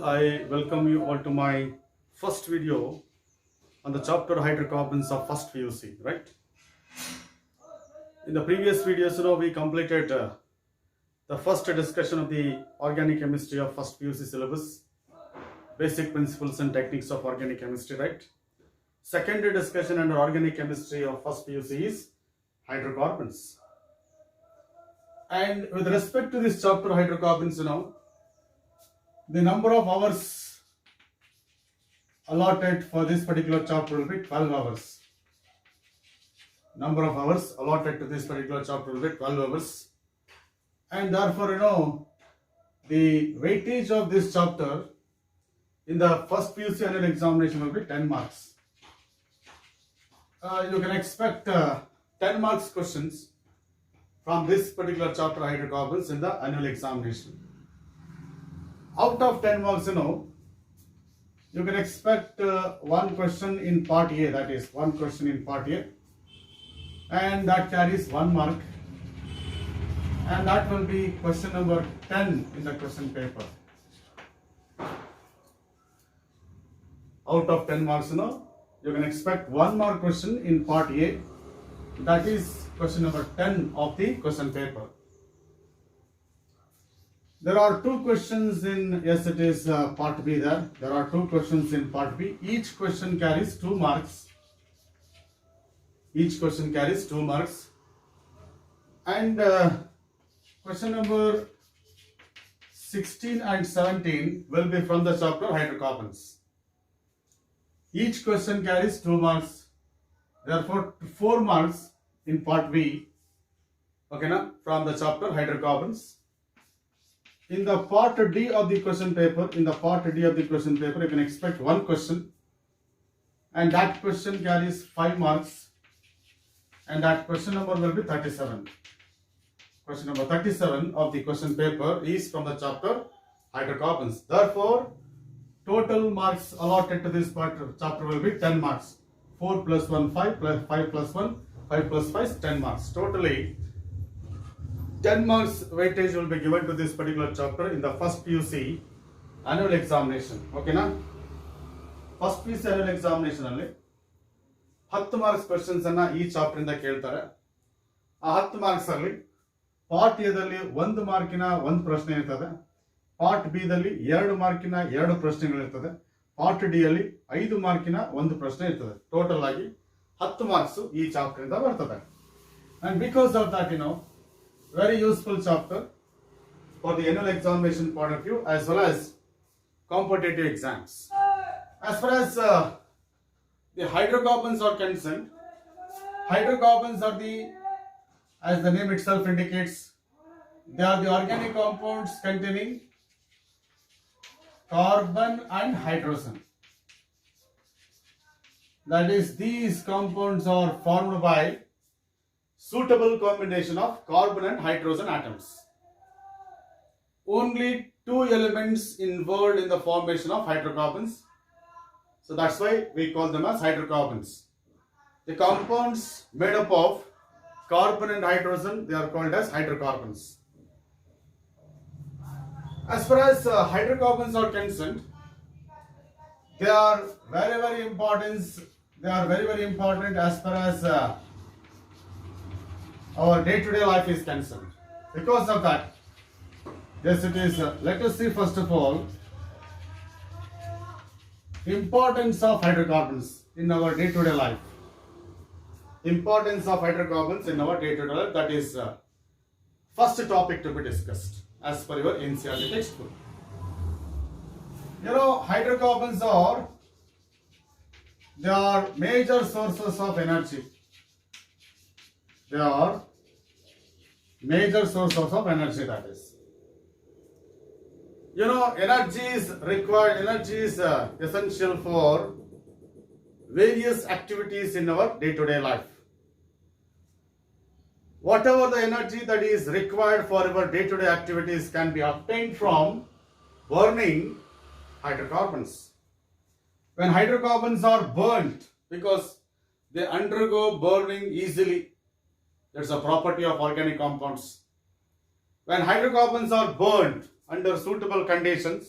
I welcome you all to my first video on the chapter hydrocarbons of first PUC, right? In the previous videos, we completed the first discussion of the organic chemistry of first PUC syllabus, basic principles and techniques of organic chemistry, right? Second discussion under organic chemistry of first PUC is hydrocarbons. And with respect to this chapter hydrocarbons, the number of hours allotted for this particular chapter will be 12 hours. Number of hours allotted to this particular chapter will be 12 hours. And therefore, the weightage of this chapter in the first PUC annual examination will be 10 marks. You can expect 10 marks questions from this particular chapter hydrocarbons in the annual examination. Out of 10 marks, you can expect one question in part A, that is one question in part A, and that carries 1 mark, and that will be question number 10 in the question paper. Out of 10 marks, you can expect 1 mark question in part A, that is question number 10 of the question paper. There are 2 questions in, yes, it is part B there. There are 2 questions in part B. Each question carries 2 marks. Each question carries 2 marks. And question number 16 and 17 will be from the chapter hydrocarbons. Each question carries 2 marks. Therefore, 4 marks in part B, from the chapter hydrocarbons. In the part D of the question paper, you can expect 1 question, and that question carries 5 marks, and that question number will be 37. Question number 37 of the question paper is from the chapter hydrocarbons. Therefore, total marks allotted to this chapter will be 10 marks. 4 plus 1, 5, plus 5 plus 1, 5 plus 5 is 10 marks. Totally 10 marks weightage will be given to this particular chapter in the first PUC annual examination. First PUC annual examination alli 10 marks questions anna ee chapter inda keltare. ಆ 10 marks ಅಲ್ಲಿ part A ದಲ್ಲಿ 1 ಮಾರ್ಕಿನ 1 ಪ್ರಶ್ನೆ ಇರ್ತದೆ, part B ದಲ್ಲಿ 2 ಮಾರ್ಕಿನ 2 ಪ್ರಶ್ನೆಗಳು ಇರ್ತದೆ, part D ಯಲ್ಲಿ 5 ಮಾರ್ಕಿನ 1 ಪ್ರಶ್ನೆ ಇರ್ತದೆ. ಟೋಟಲ್ ಆಗಿ 10 ಮಾರ್ಕ್ಸ್ ಈ ಚಾಪ್ಟರ್ ಇಂದ ಬರ್ತದೆ. And because of that, very useful chapter for the annual examination point of view as well as competitive exams. As far as the hydrocarbons are concerned, hydrocarbons are as the name itself indicates, they are the organic compounds containing carbon and hydrogen. That is, these compounds are formed by suitable combination of carbon and hydrogen atoms. Only 2 elements involved in the formation of hydrocarbons. So that's why we call them as hydrocarbons. The compounds made up of carbon and hydrogen, they are called as hydrocarbons. As far as hydrocarbons are concerned, they are very, very important. They are very, very important as far as our day-to-day life is concerned. Because of that, yes, it is. Let us see first of all importance of hydrocarbons in our day-to-day life. Importance of hydrocarbons in our day-to-day life. That is first topic to be discussed as per your NCERT textbook. Hydrocarbons they are major sources of energy. They are major sources of energy, that is. Energy is required, energy is essential for various activities in our day-to-day life. Whatever the energy that is required for our day-to-day activities can be obtained from burning hydrocarbons. When hydrocarbons are burnt, because they undergo burning easily, that's a property of organic compounds. When hydrocarbons are burned under suitable conditions,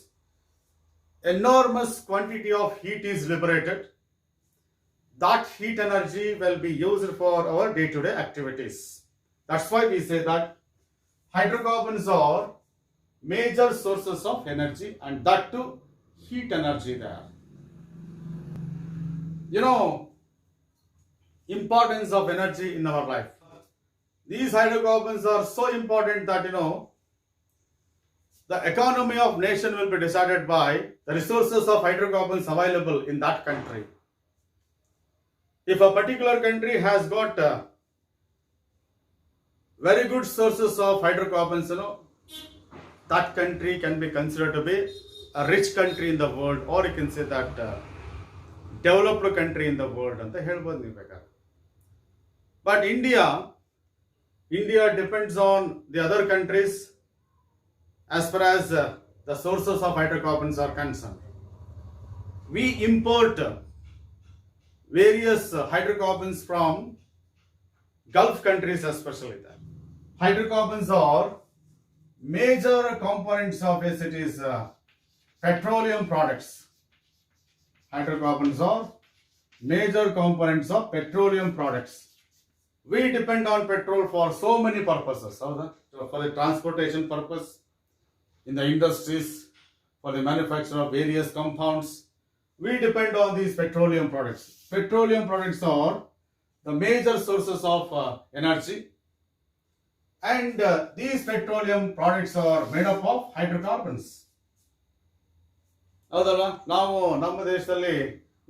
enormous quantity of heat is liberated. That heat energy will be used for our day-to-day activities. That's why we say that hydrocarbons are major sources of energy, and that too heat energy there. You know, importance of energy in our life. These hydrocarbons are so important that the economy of nation will be decided by the resources of hydrocarbons available in that country. If a particular country has got very good sources of hydrocarbons, that country can be considered to be a rich country in the world, or you can say that developed country in the world ಅಂತ ಹೇಳ್ಬೋದು ನೀವು ಬೇಕಾದ್ರೆ. But India depends on the other countries as far as the sources of hydrocarbons are concerned. We import various hydrocarbons from Gulf countries, especially that. Hydrocarbons are major components of cities, petroleum products. Hydrocarbons are major components of petroleum products. We depend on petrol for so many purposes. For the transportation purpose, in the industries, for the manufacture of various compounds, we depend on these petroleum products. Petroleum products are the major sources of energy, and these petroleum products are made up of hydrocarbons. ಹೌದಲ್ಲ, ನಾವು ನಮ್ಮ ದೇಶದಲ್ಲಿ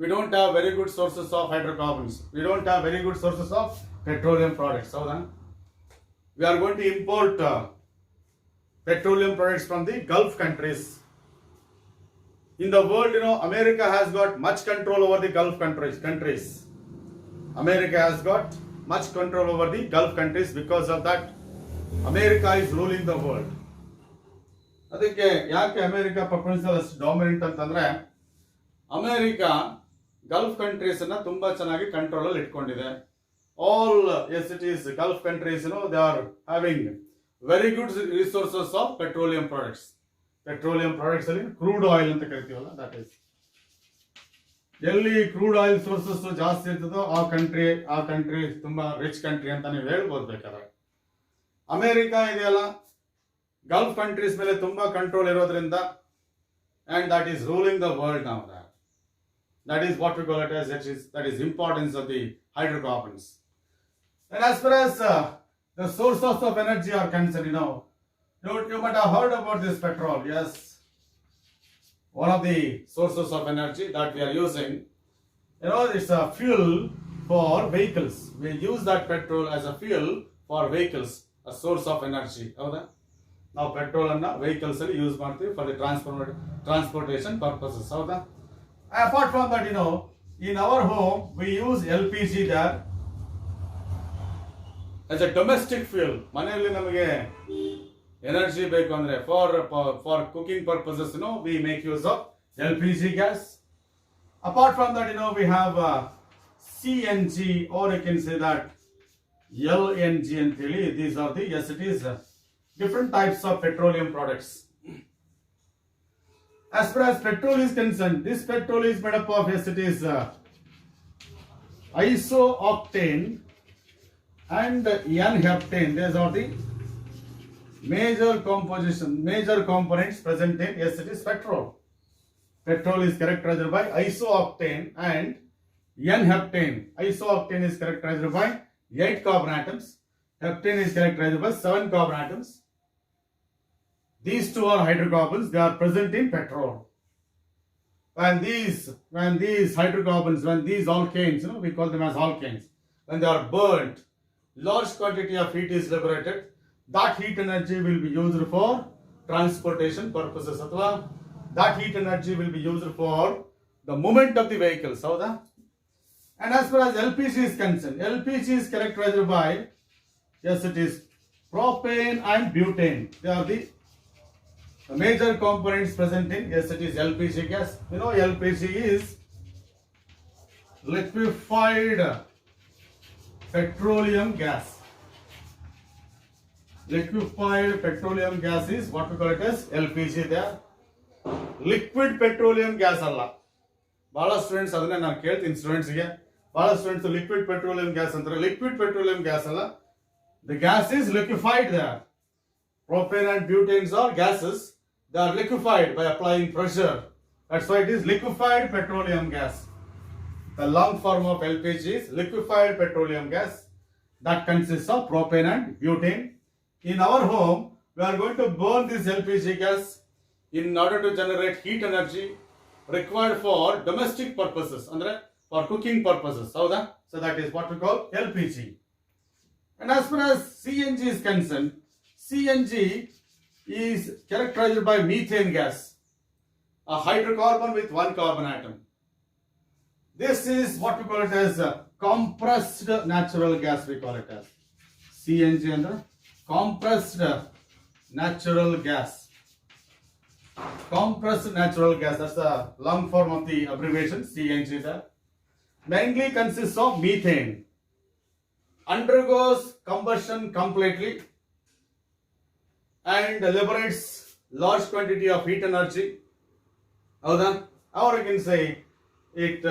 we don't have very good sources of hydrocarbons. We don't have very good sources of petroleum products. ಹೌದಾ? We are going to import petroleum products from the Gulf countries. In the world, America has got much control over the Gulf countries. America has got much control over the Gulf countries. Because of that, America is ruling the world. ಅದಕ್ಕೆ ಯಾಕೆ America ಪ್ರಪಂಚದಲ್ಲಿ ಅಷ್ಟು dominant ಅಂತಂದ್ರೆ, America Gulf countries ಅನ್ನ ತುಂಬಾ ಚೆನ್ನಾಗಿ control ಅಲ್ಲಿ ಇಟ್ಕೊಂಡಿದೆ. All cities, Gulf countries, they are having very good resources of petroleum products. Petroleum products ಅಲ್ಲಿ ಕ್ರೂಡ್ ಆಯಿಲ್ ಅಂತ ಕರಿತೀವಲ್ಲ, ದಟ್ ಇಸ್ ಎಲ್ಲಿ ಕ್ರೂಡ್ ಆಯಿಲ್ ಸೋರ್ಸಸ್ ಜಾಸ್ತಿ ಇರ್ತದೋ ಆ ಕಂಟ್ರಿ ತುಂಬಾ ರಿಚ್ ಕಂಟ್ರಿ ಅಂತ ನೀವು ಹೇಳ್ಬೋದು ಬೇಕಾದ್ರೆ. ಅಮೆರಿಕ ಇದೆಯಲ್ಲ, ಗಲ್ಫ್ ಕಂಟ್ರೀಸ್ ಮೇಲೆ ತುಂಬಾ ಕಂಟ್ರೋಲ್ ಇರೋದ್ರಿಂದ, and that is ruling the world now. That is what we call it as, that is importance of the hydrocarbons. And as far as the sources of energy are concerned, you might have heard about this petrol. Yes, one of the sources of energy that we are using, it's a fuel for vehicles. We use that petrol as a fuel for vehicles, a source of energy. ಹೌದಾ? ನಾವು petrol ಅನ್ನ vehicles ಅಲ್ಲಿ use ಮಾಡ್ತೀವಿ for the transportation purposes. ಹೌದಾ? Apart from that, in our home we use LPG there as a domestic fuel. ಮನೆಯಲ್ಲಿ ನಮಗೆ energy ಬೇಕು ಅಂದ್ರೆ for cooking purposes, we make use of LPG gas. Apart from that, we have CNG, or you can say that LNG ಅಂತೇಳಿ. These are the, yes, it is different types of petroleum products. As far as petrol is concerned, this petrol is made up of, yes, it is isooctane and N-heptane. These are the major components present in, yes, it is petrol. Petrol is characterized by isooctane and N-heptane. Isooctane is characterized by 8 carbon atoms. Heptane is characterized by 7 carbon atoms. These two are hydrocarbons. They are present in petrol. When these hydrocarbons, when these alkanes, we call them as alkanes, when they are burnt, large quantity of heat is liberated. That heat energy will be used for transportation purposes. That heat energy will be used for the movement of the vehicles. And as far as LPG is concerned, LPG is characterized by, yes, it is propane and butane. They are the major components present in, yes, it is LPG gas. LPG is liquefied petroleum gas. Liquefied petroleum gas is what we call it as LPG there. Liquid petroleum gas ಅಲ್ಲ. ಬಹಳ students ಅದನ್ನೇ ನಾನು ಕೇಳ್ತೀನಿ ಸ್ಟೂಡೆಂಟ್ಸ್ಗೆ. ಬಹಳ students liquid petroleum gas ಅಂತಾರೆ. Liquid petroleum gas ಅಲ್ಲ. The gas is liquefied there. Propane and butanes are gases. They are liquefied by applying pressure. That's why it is liquefied petroleum gas. The long form of LPG is liquefied petroleum gas. That consists of propane and butane. In our home, we are going to burn this LPG gas in order to generate heat energy required for domestic purposes, andre for cooking purposes. So that is what we call LPG. And as far as CNG is concerned, CNG is characterized by methane gas, a hydrocarbon with one carbon atom. This is what we call it as compressed natural gas, we call it as CNG and compressed natural gas. Compressed natural gas, that's the long form of the abbreviation CNG there. Mainly consists of methane. Undergoes combustion completely and liberates large quantity of heat energy. Or you can say it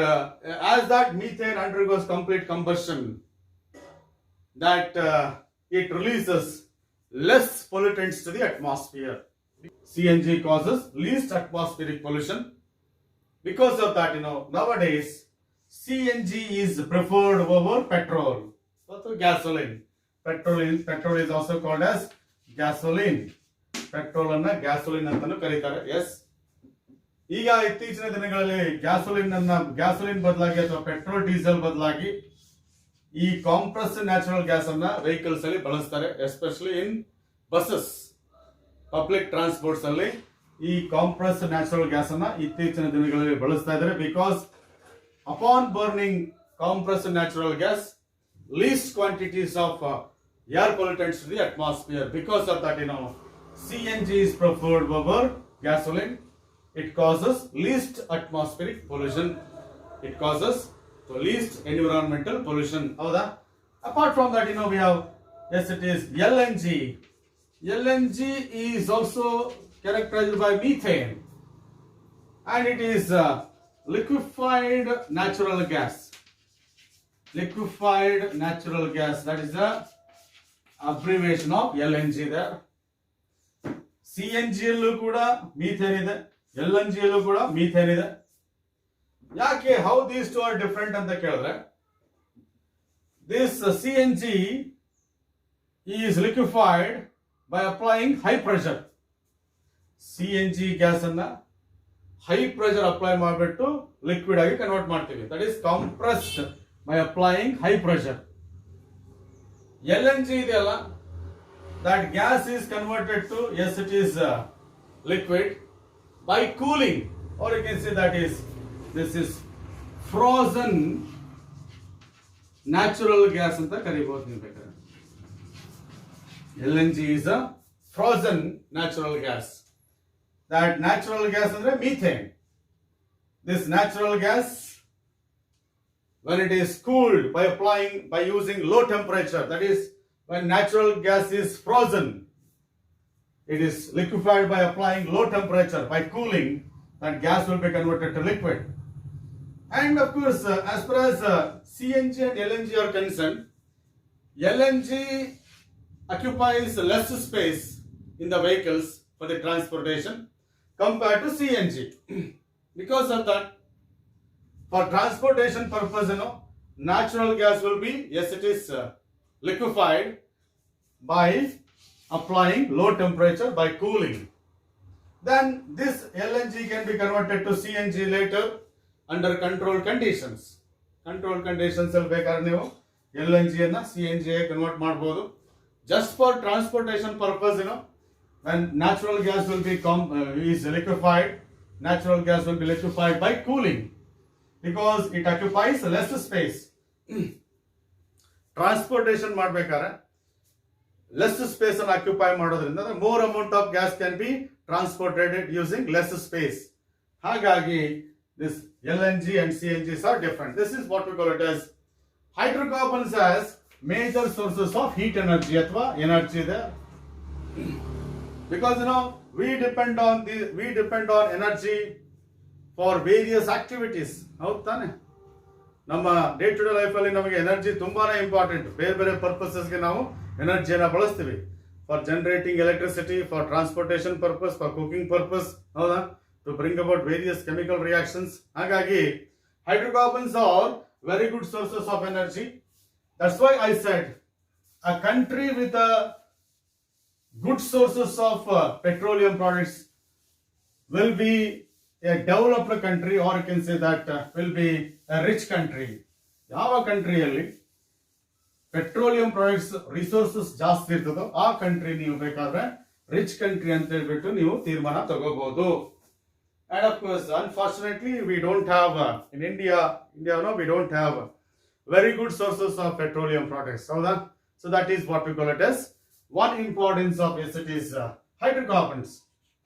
as that methane undergoes complete combustion, that it releases less pollutants to the atmosphere. CNG causes least atmospheric pollution. Because of that, nowadays CNG is preferred over petrol. So gasoline. Petrol is also called as gasoline. Petrol ಅನ್ನ gasoline ಅಂತಾನೂ ಕರೀತಾರೆ. Yes. ಈಗ ಇತ್ತೀಚಿನ ದಿನಗಳಲ್ಲಿ gasoline ಬದಲಾಗಿ ಅಥವಾ petrol diesel ಬದಲಾಗಿ ಈ ಕಾಂಪ್ರೆಸ್ಡ್ ನ್ಯಾಚುರಲ್ ಗ್ಯಾಸ್ ಅನ್ನ ವೆಹಿಕಲ್ಸ್ ಅಲ್ಲಿ ಬಳಸ್ತಾರೆ. Especially in buses, public transports ಅಲ್ಲಿ ಈ ಕಾಂಪ್ರೆಸ್ಡ್ ನ್ಯಾಚುರಲ್ ಗ್ಯಾಸ್ ಅನ್ನ ಇತ್ತೀಚಿನ ದಿನಗಳಲ್ಲಿ ಬಳಸ್ತಾ ಇದ್ದಾರೆ. Because upon burning compressed natural gas, least quantities of air pollutants to the atmosphere. Because of that, CNG is preferred over gasoline. It causes least atmospheric pollution. It causes the least environmental pollution. Apart from that, we have, yes, it is LNG. LNG is also characterized by methane, and it is liquefied natural gas. Liquefied natural gas, that is the abbreviation of LNG there. CNG ಯಲ್ಲೂ ಕೂಡ methane ಇದೆ, LNG ಯಲ್ಲೂ ಕೂಡ methane ಇದೆ. ಯಾಕೆ, how these two are different ಅಂತ ಕೇಳಿದ್ರೆ, this CNG is liquefied by applying high pressure. CNG gas ಅನ್ನ high pressure apply ಮಾಡಿಬಿಟ್ಟು liquid ಆಗಿ ಕನ್ವರ್ಟ್ ಮಾಡ್ತೀವಿ. That is compressed by applying high pressure. LNG ಇದೆಯಲ್ಲ, that gas is converted to, yes, it is liquid by cooling, or you can say that this is frozen natural gas ಅಂತ ಕರಿಬಹುದು ನೀವು ಬೇಕಾದ್ರೆ. LNG is a frozen natural gas. That natural gas ಅಂದ್ರೆ methane. This natural gas, when it is cooled by using low temperature, that is when natural gas is frozen, it is liquefied by applying low temperature. By cooling, that gas will be converted to liquid. And of course, as far as CNG and LNG are concerned, LNG occupies less space in the vehicles for the transportation compared to CNG. Because of that, for transportation purpose, natural gas will be, yes, it is liquefied by applying low temperature by cooling. Then this LNG can be converted to CNG later under controlled conditions. Controlled conditions ಅಲ್ಲಿ ಬೇಕಾದ್ರೆ ನೀವು LNG ಅನ್ನ CNG convert ಮಾಡಬಹುದು. Just for transportation purpose, when natural gas will be is liquefied, natural gas will be liquefied by cooling. Because it occupies less space. Transportation ಮಾಡಬೇಕಾದ್ರೆ less space ಅನ್ನು occupy ಮಾಡೋದ್ರಿಂದ more amount of gas can be transported using less space. ಹಾಗಾಗಿ this LNG and CNGs are different. This is what we call it as hydrocarbons as major sources of heat energy ಅಥವಾ energy there. Because we depend on energy for various activities. ಹೌದು ತಾನೆ? ನಮ್ಮ day to day ಲೈಫಲ್ಲಿ ನಮಗೆ energy ತುಂಬಾನೇ important. ಬೇರೆ ಬೇರೆ ಪರ್ಪಸಸ್ಗೆ ನಾವು ಎನರ್ಜಿಯನ್ನು ಬಳಸ್ತೀವಿ. For generating electricity, for transportation purpose, for cooking purpose, ಹೌದಾ? To bring about various chemical reactions. ಹಾಗಾಗಿ hydrocarbons are very good sources of energy. That's why I said a country with a good sources of petroleum products will be a developed country, or you can say that will be a rich country. ಯಾವ ಕಂಟ್ರಿಯಲ್ಲಿ petroleum products resources ಜಾಸ್ತಿ ಇರ್ತದೋ ಆ country ನೀವು ಬೇಕಾದ್ರೆ rich country ಅಂತ ಹೇಳ್ಬಿಟ್ಟು ನೀವು ತೀರ್ಮಾನ ತಗೋಬಹುದು. And of course, unfortunately, we don't have in India, we don't have very good sources of petroleum products. So that is what we call it as one importance of it is hydrocarbons.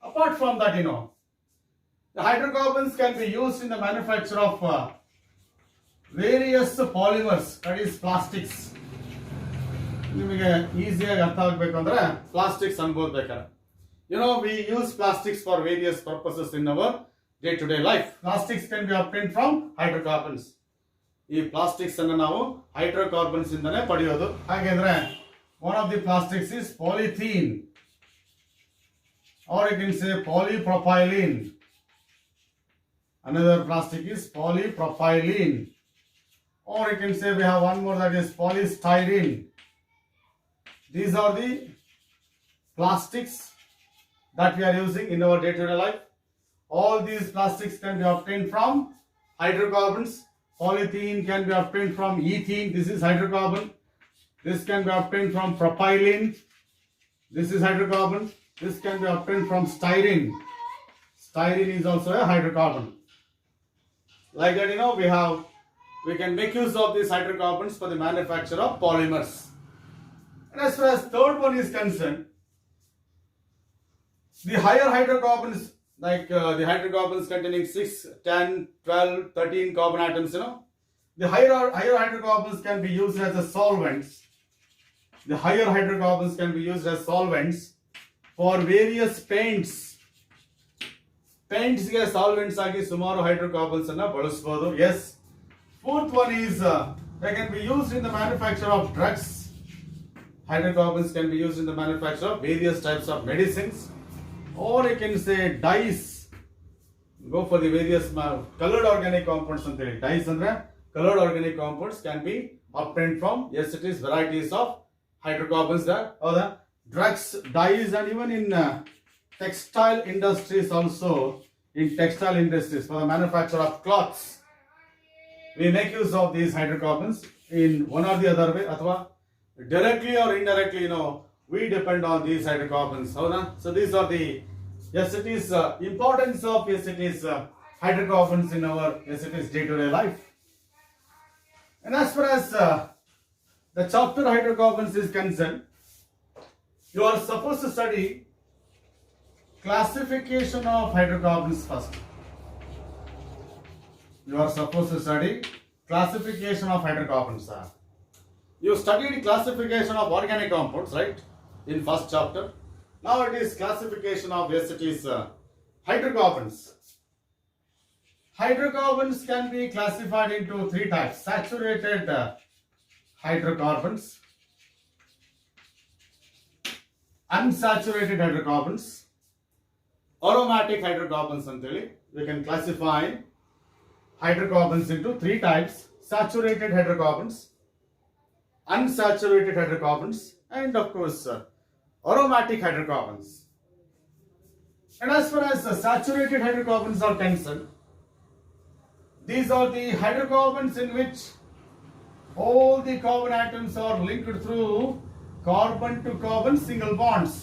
Apart from that, the hydrocarbons can be used in the manufacture of various polymers, that is plastics. ನಿಮಗೆ ಈಸಿಯಾಗಿ ಅರ್ಥ ಆಗಬೇಕು ಅಂದ್ರೆ plastics ಅನ್ಬೋದು ಬೇಕಾದ್ರೆ. We use plastics for various purposes in our day-to-day life. Plastics can be obtained from hydrocarbons. ಈ plastics ಅನ್ನು ನಾವು ಹೈಡ್ರೋಕಾರ್ಬನ್ಸ್ ಇಂದನೇ ಪಡೆಯೋದು. ಹಾಗೆಂದ್ರೆ one of the plastics is polythene, or you can say polypropylene. Another plastic is polypropylene, or you can say we have one more, that is polystyrene. These are the plastics that we are using in our day-to-day life. All these plastics can be obtained from hydrocarbons. Polythene can be obtained from ethene. This is hydrocarbon. This can be obtained from propylene. This is hydrocarbon. This can be obtained from styrene. Styrene is also a hydrocarbon. Like that, we can make use of these hydrocarbons for the manufacture of polymers. And as far as third one is concerned, the higher hydrocarbons, like the hydrocarbons containing 6, 10, 12, 13 carbon atoms, the higher hydrocarbons can be used as a solvents. The higher hydrocarbons can be used as solvents for various paints. Paints ಗೆ solvents ಆಗಿ ಸುಮಾರು hydrocarbons ಅನ್ನ ಬಳಸಬಹುದು. Yes. Fourth one is they can be used in the manufacture of drugs. Hydrocarbons can be used in the manufacture of various types of medicines, or you can say dyes. Go for the various colored organic compounds. Dyes andre colored organic compounds can be obtained from, yes, it is varieties of hydrocarbons there. Or the drugs, dyes, and even in textile industries also, in textile industries for the manufacture of cloths, we make use of these hydrocarbons in one or the other way. Athwa directly or indirectly, we depend on these hydrocarbons. So these are the, yes, it is importance of, yes, it is hydrocarbons in our, yes, it is day-to-day life. And as far as the chapter hydrocarbons is concerned, you are supposed to study classification of hydrocarbons first. You are supposed to study classification of hydrocarbons. You studied classification of organic compounds, right? In first chapter. Now it is classification of, yes, it is hydrocarbons. Hydrocarbons can be classified into three types: saturated hydrocarbons, unsaturated hydrocarbons, aromatic hydrocarbons. We can classify hydrocarbons into three types: saturated hydrocarbons, unsaturated hydrocarbons, and of course aromatic hydrocarbons. And as far as saturated hydrocarbons are concerned, these are the hydrocarbons in which all the carbon atoms are linked through carbon to carbon single bonds.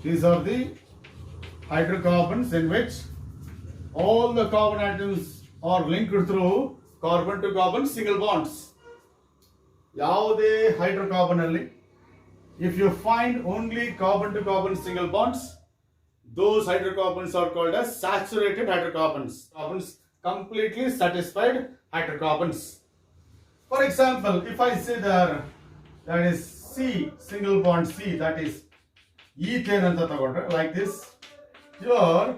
These are the hydrocarbons in which all the carbon atoms are linked through carbon to carbon single bonds. ಯಾವುದೇ hydrocarbon ಅಲ್ಲಿ if you find only carbon to carbon single bonds, those hydrocarbons are called as saturated hydrocarbons. Carbons completely satisfied hydrocarbons. For example, if I say there is C, single bond C, that is ethane anta tagondre like this. Here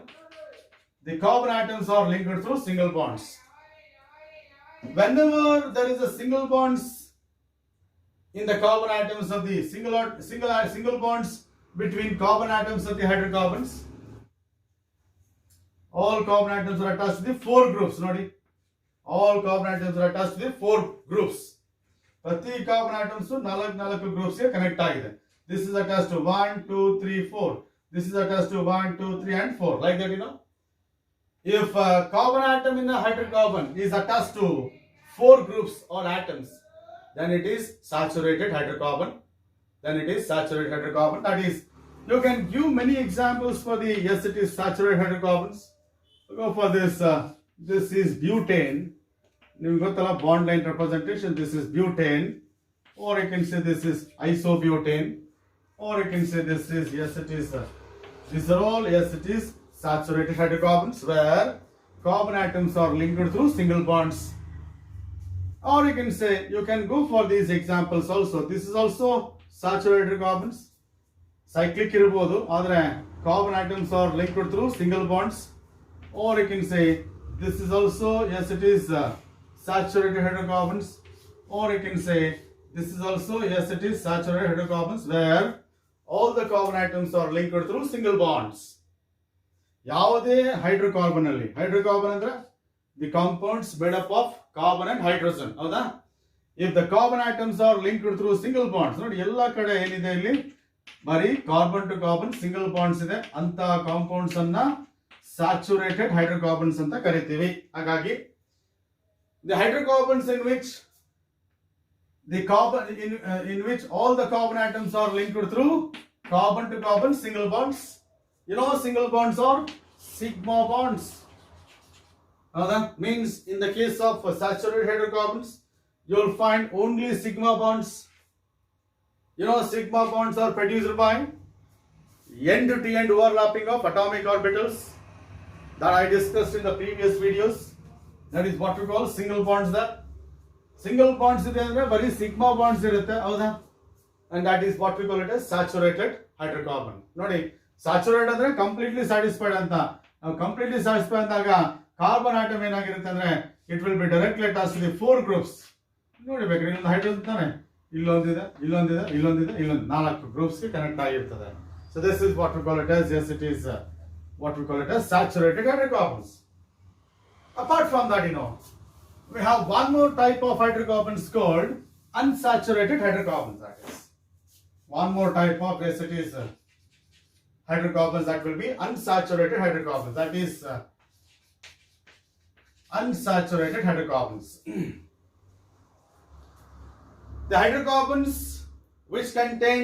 the carbon atoms are linked through single bonds. Whenever there is a single bonds in the carbon atoms of the single bonds between carbon atoms of the hydrocarbons, all carbon atoms are attached to the four groups. Nodi, all carbon atoms are attached to the four groups. Prati carbon atoms to nalalku groups ge connect agide. This is attached to 1, 2, 3, 4. This is attached to 1, 2, 3 and 4. Like that, you know. If a carbon atom in a hydrocarbon is attached to four groups or atoms, then it is saturated hydrocarbon. That is, you can give many examples for the, yes, it is saturated hydrocarbons. Go for this. This is butane. You got the bond line representation. This is butane, or you can say this is isobutane, or you can say this is, yes, it is. These are all, yes, it is saturated hydrocarbons where carbon atoms are linked through single bonds. Or you can say, you can go for these examples also. This is also saturated hydrocarbons. Cyclic irbodu, adre carbon atoms are linked through single bonds. Or you can say, this is also, yes, it is saturated hydrocarbons. Or you can say, this is also, yes, it is saturated hydrocarbons where all the carbon atoms are linked through single bonds. ಯಾವುದೇ hydrocarbon ಅಲ್ಲಿ, hydrocarbon ಅಂದ್ರೆ the compounds made up of carbon and hydrogen. ಹೌದಾ? If the carbon atoms are linked through single bonds, ನೋಡಿ ಎಲ್ಲ ಕಡೆ ಏನಿದೆ ಇಲ್ಲಿ ಬರೀ carbon to carbon single bonds ಇದೆ, ಅಂತ ಕಾಂಪೌಂಡ್ಸ್ ಅನ್ನ ಸ್ಯಾಚುರೇಟೆಡ್ ಹೈಡ್ರೋಕಾರ್ಬನ್ಸ್ ಅಂತ ಕರಿತೀವಿ. ಹಾಗಾಗಿ the hydrocarbons in which the carbon in which all the carbon atoms are linked through carbon to carbon single bonds. You know, single bonds are sigma bonds. Now that means in the case of saturated hydrocarbons, you will find only sigma bonds. You know, sigma bonds are produced by end to end overlapping of atomic orbitals that I discussed in the previous videos. That is what we call single bonds. There, single bonds ಇದೆ ಅಂದ್ರೆ ಬರೀ sigma bonds ಇರುತ್ತೆ, ಹೌದಾ? And that is what we call it as saturated hydrocarbon. ನೋಡಿ, saturate ಅಂದ್ರೆ completely satisfied ಅಂತ. Completely satisfied ಅಂದಾಗ carbon atom ಏನಾಗಿರುತ್ತೆ ಅಂದ್ರೆ it will be directly attach to the four groups. ನೋಡಿಬೇಕ್ರಿ, ಇಲ್ಲೊಂದು ಹೈಡ್ರೋಜನ್ ತಾನೆ, ಇಲ್ಲೊಂದಿದೆ, ನಾಲ್ಕು ಗ್ರೂಪ್ಸ್ ಗೆ ಕನೆಕ್ಟ್ ಆಗಿರ್ತದೆ. So this is what we call it as, yes, it is what we call it as saturated hydrocarbons. Apart from that, you know, we have one more type of hydrocarbons called unsaturated hydrocarbons. That is one more type of, yes, it is hydrocarbons that will be unsaturated hydrocarbons. That is unsaturated hydrocarbons. The hydrocarbons which contain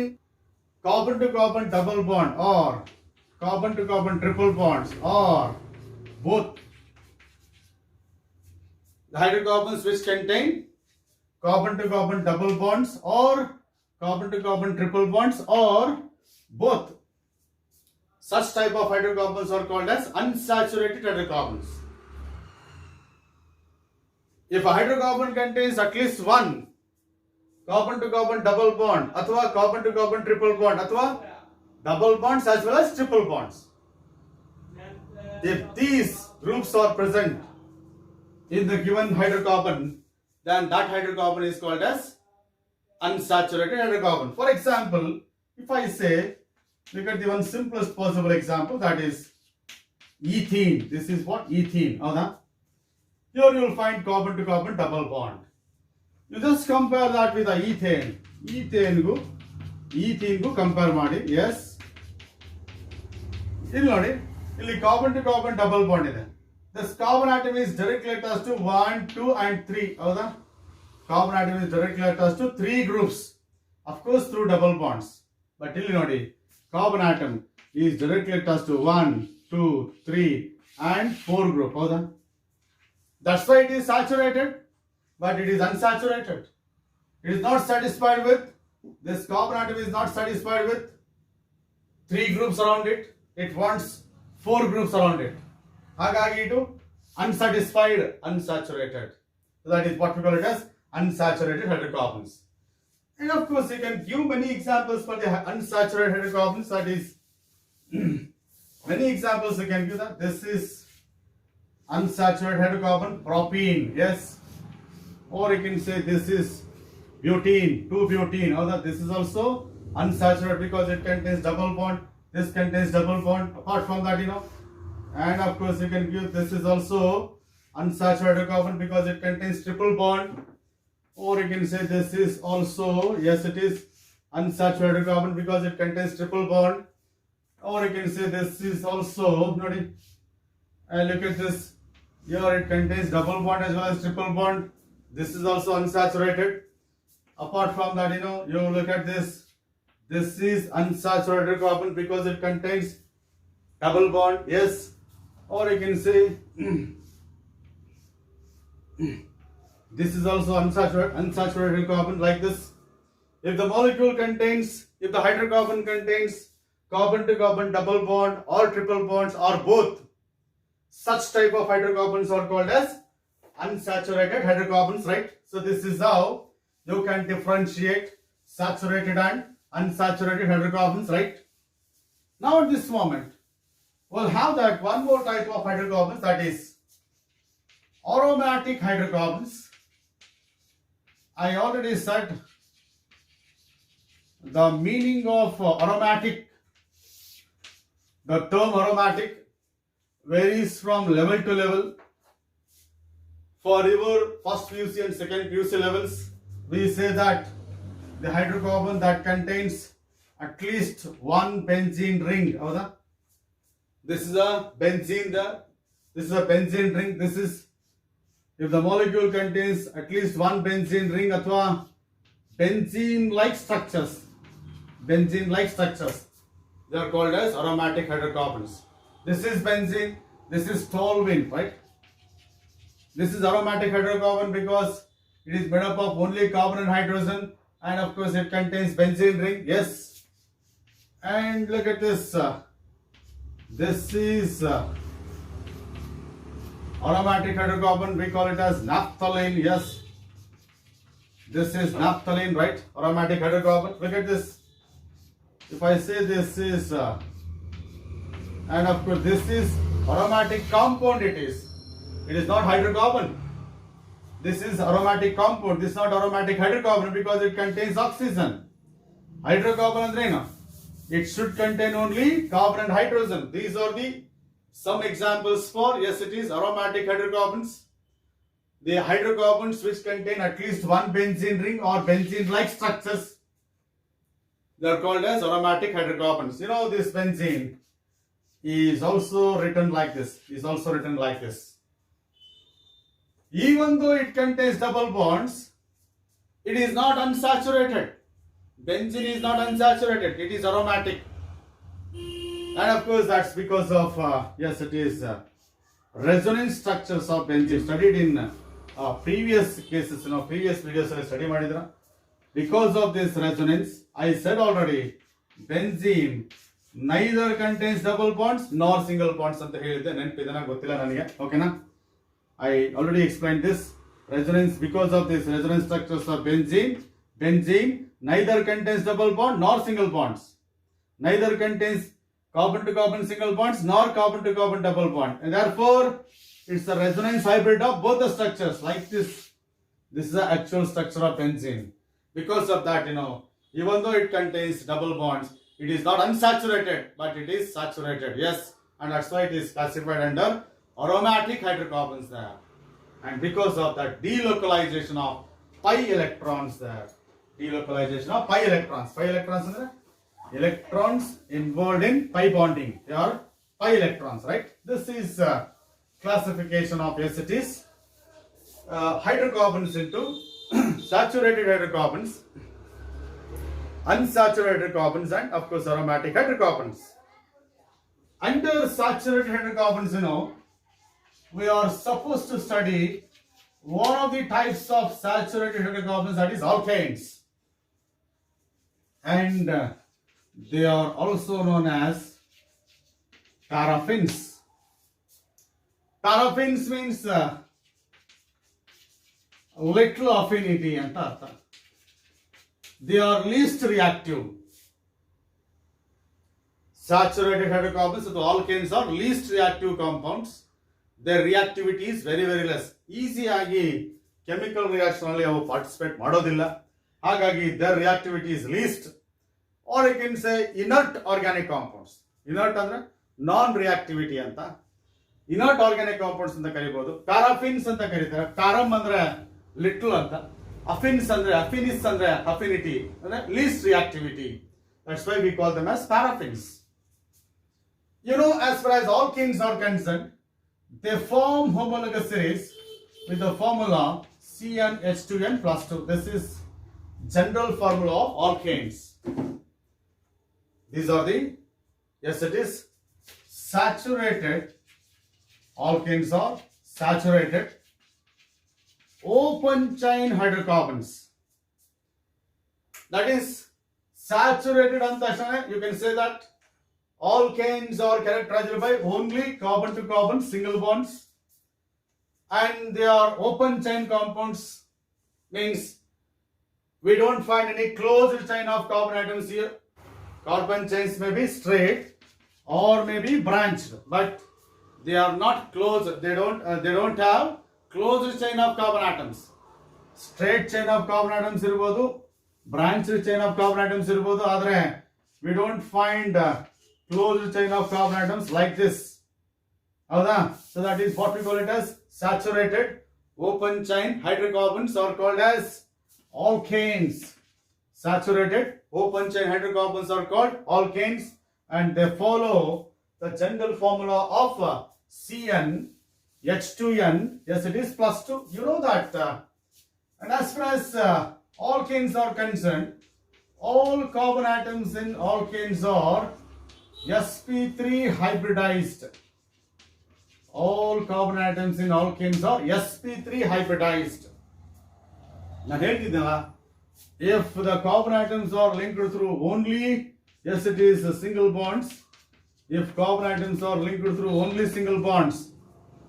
carbon to carbon double bond or carbon to carbon triple bonds or both. The hydrocarbons which contain carbon to carbon double bonds or carbon to carbon triple bonds or both. Such type of hydrocarbons are called as unsaturated hydrocarbons. If a hydrocarbon contains at least one carbon to carbon double bond, athwa carbon to carbon triple bond, athwa double bonds as well as triple bonds, if these groups are present in the given hydrocarbon, then that hydrocarbon is called as unsaturated hydrocarbon. For example, if I say, look at the one simplest possible example, that is ethene. This is what? Ethene. Here you will find carbon to carbon double bond. You just compare that with the ethane. Ethene gu compare ಮಾಡಿ. Yes. ಇಲ್ಲಿ ನೋಡಿ, ಇಲ್ಲಿ carbon to carbon double bond ಇದೆ. This carbon atom is directly attached to 1, 2 and 3. ಹೌದಾ? Carbon atom is directly attached to 3 groups. Of course through double bonds. But ಇಲ್ಲಿ ನೋಡಿ, carbon atom is directly attached to 1, 2, 3 and 4 group. ಹೌದಾ? That's why it is saturated, but it is unsaturated. It is not satisfied with, this carbon atom is not satisfied with 3 groups around it. It wants 4 groups around it. ಹಾಗಾಗಿ ಇದು unsaturated. So that is what we call it as unsaturated hydrocarbons. And of course, you can give many examples for the unsaturated hydrocarbons. That is, many examples you can give that. This is unsaturated hydrocarbon, propene, yes. Or you can say this is butene, 2-butene. Or that this is also unsaturated because it contains double bond. This contains double bond. Apart from that, and of course you can give this is also unsaturated hydrocarbon because it contains triple bond. Or you can say this is also, yes, it is unsaturated hydrocarbon because it contains triple bond. Or you can say this is also, look at this, here it contains double bond as well as triple bond. This is also unsaturated. Apart from that, you look at this. This is unsaturated carbon because it contains double bond, yes. Or you can say this is also unsaturated carbon like this. If the hydrocarbon contains carbon to carbon double bond or triple bonds or both, such type of hydrocarbons are called as unsaturated hydrocarbons, right? So this is how you can differentiate saturated and unsaturated hydrocarbons, right? Now at this moment, we'll have that one more type of hydrocarbons, that is aromatic hydrocarbons. I already said the meaning of aromatic. The term aromatic varies from level to level. For your first PUC and second PUC levels, we say that the hydrocarbon that contains at least one benzene ring. This is a benzene there. This is a benzene ring. This is if the molecule contains at least one benzene ring or benzene-like structures. Benzene-like structures. They are called as aromatic hydrocarbons. This is benzene. This is toluene, right? This is aromatic hydrocarbon because it is made up of only carbon and hydrogen, and of course it contains benzene ring, yes. And look at this. This is aromatic hydrocarbon. We call it as naphthalene, yes. This is naphthalene, right? Aromatic hydrocarbon. Look at this. If I say this is, and of course this is aromatic compound, it is not hydrocarbon. This is aromatic compound. This is not aromatic hydrocarbon because it contains oxygen. Hydrocarbon andrena, it should contain only carbon and hydrogen. These are the some examples for, yes, it is aromatic hydrocarbons. The hydrocarbons which contain at least one benzene ring or benzene-like structures, they are called as aromatic hydrocarbons. This benzene is also written like this. Even though it contains double bonds, it is not unsaturated. Benzene is not unsaturated. It is aromatic. And of course, that's because of, yes, it is resonance structures of benzene studied in previous cases, previous videos I study madidra. Because of this resonance, I said already, benzene neither contains double bonds nor single bonds anta helide. Nenpidana gottilla nanige. Okay na? I already explained this. Resonance, because of this resonance structures of benzene neither contains double bond nor single bonds. Neither contains carbon to carbon single bonds nor carbon to carbon double bond. And therefore, it's a resonance hybrid of both the structures like this. This is the actual structure of benzene. Because of that, even though it contains double bonds, it is not unsaturated, but it is saturated. Yes, and that's why it is classified under aromatic hydrocarbons there. And because of that delocalization of pi electrons there. Delocalization of pi electrons. Pi electrons are electrons involved in pi bonding. They are pi electrons, right? This is classification of, yes, it is hydrocarbons into saturated hydrocarbons, unsaturated hydrocarbons, and of course aromatic hydrocarbons. Under saturated hydrocarbons, we are supposed to study one of the types of saturated hydrocarbons, that is alkanes. And they are also known as paraffins. Paraffins means little affinity anta artha. they are least reactive. Saturated hydrocarbons with alkanes are least reactive compounds. Their reactivity is very very less. Easy agi chemical reaction alli avu participate madodilla. Hagagi their reactivity is least. Or you can say inert organic compounds. Inert andre non-reactivity anta. Inert organic compounds anta karibodu. Paraffins anta karitare. Param andre little anta. Affins andre affinis andre affinity andre least reactivity. That's why we call them as paraffins. You know, as far as alkanes are concerned, they form homologous series with the formula CnH2n plus 2. This is general formula of alkanes. These are the, yes it is, saturated, alkanes are saturated, open chain hydrocarbons. That is saturated antashana, you can say that alkanes are characterized by only carbon to carbon single bonds, and they are open chain compounds, means we don't find any closed chain of carbon atoms here. Carbon chains may be straight or may be branched, but they are not closed. They don't have closed chain of carbon atoms. Straight chain of carbon atoms irbodu, branched chain of carbon atoms irbodu, adre we don't find closed chain of carbon atoms like this. So that is what we call it as saturated open chain hydrocarbons are called as alkanes. Saturated open chain hydrocarbons are called alkanes, and they follow the general formula of CnH2n. Yes, it is plus 2. You know that. And as far as alkanes are concerned, all carbon atoms in alkanes are sp3 hybridized. All carbon atoms in alkanes are sp3 hybridized. Now, if the carbon atoms are linked through only, yes it is single bonds. If carbon atoms are linked through only single bonds,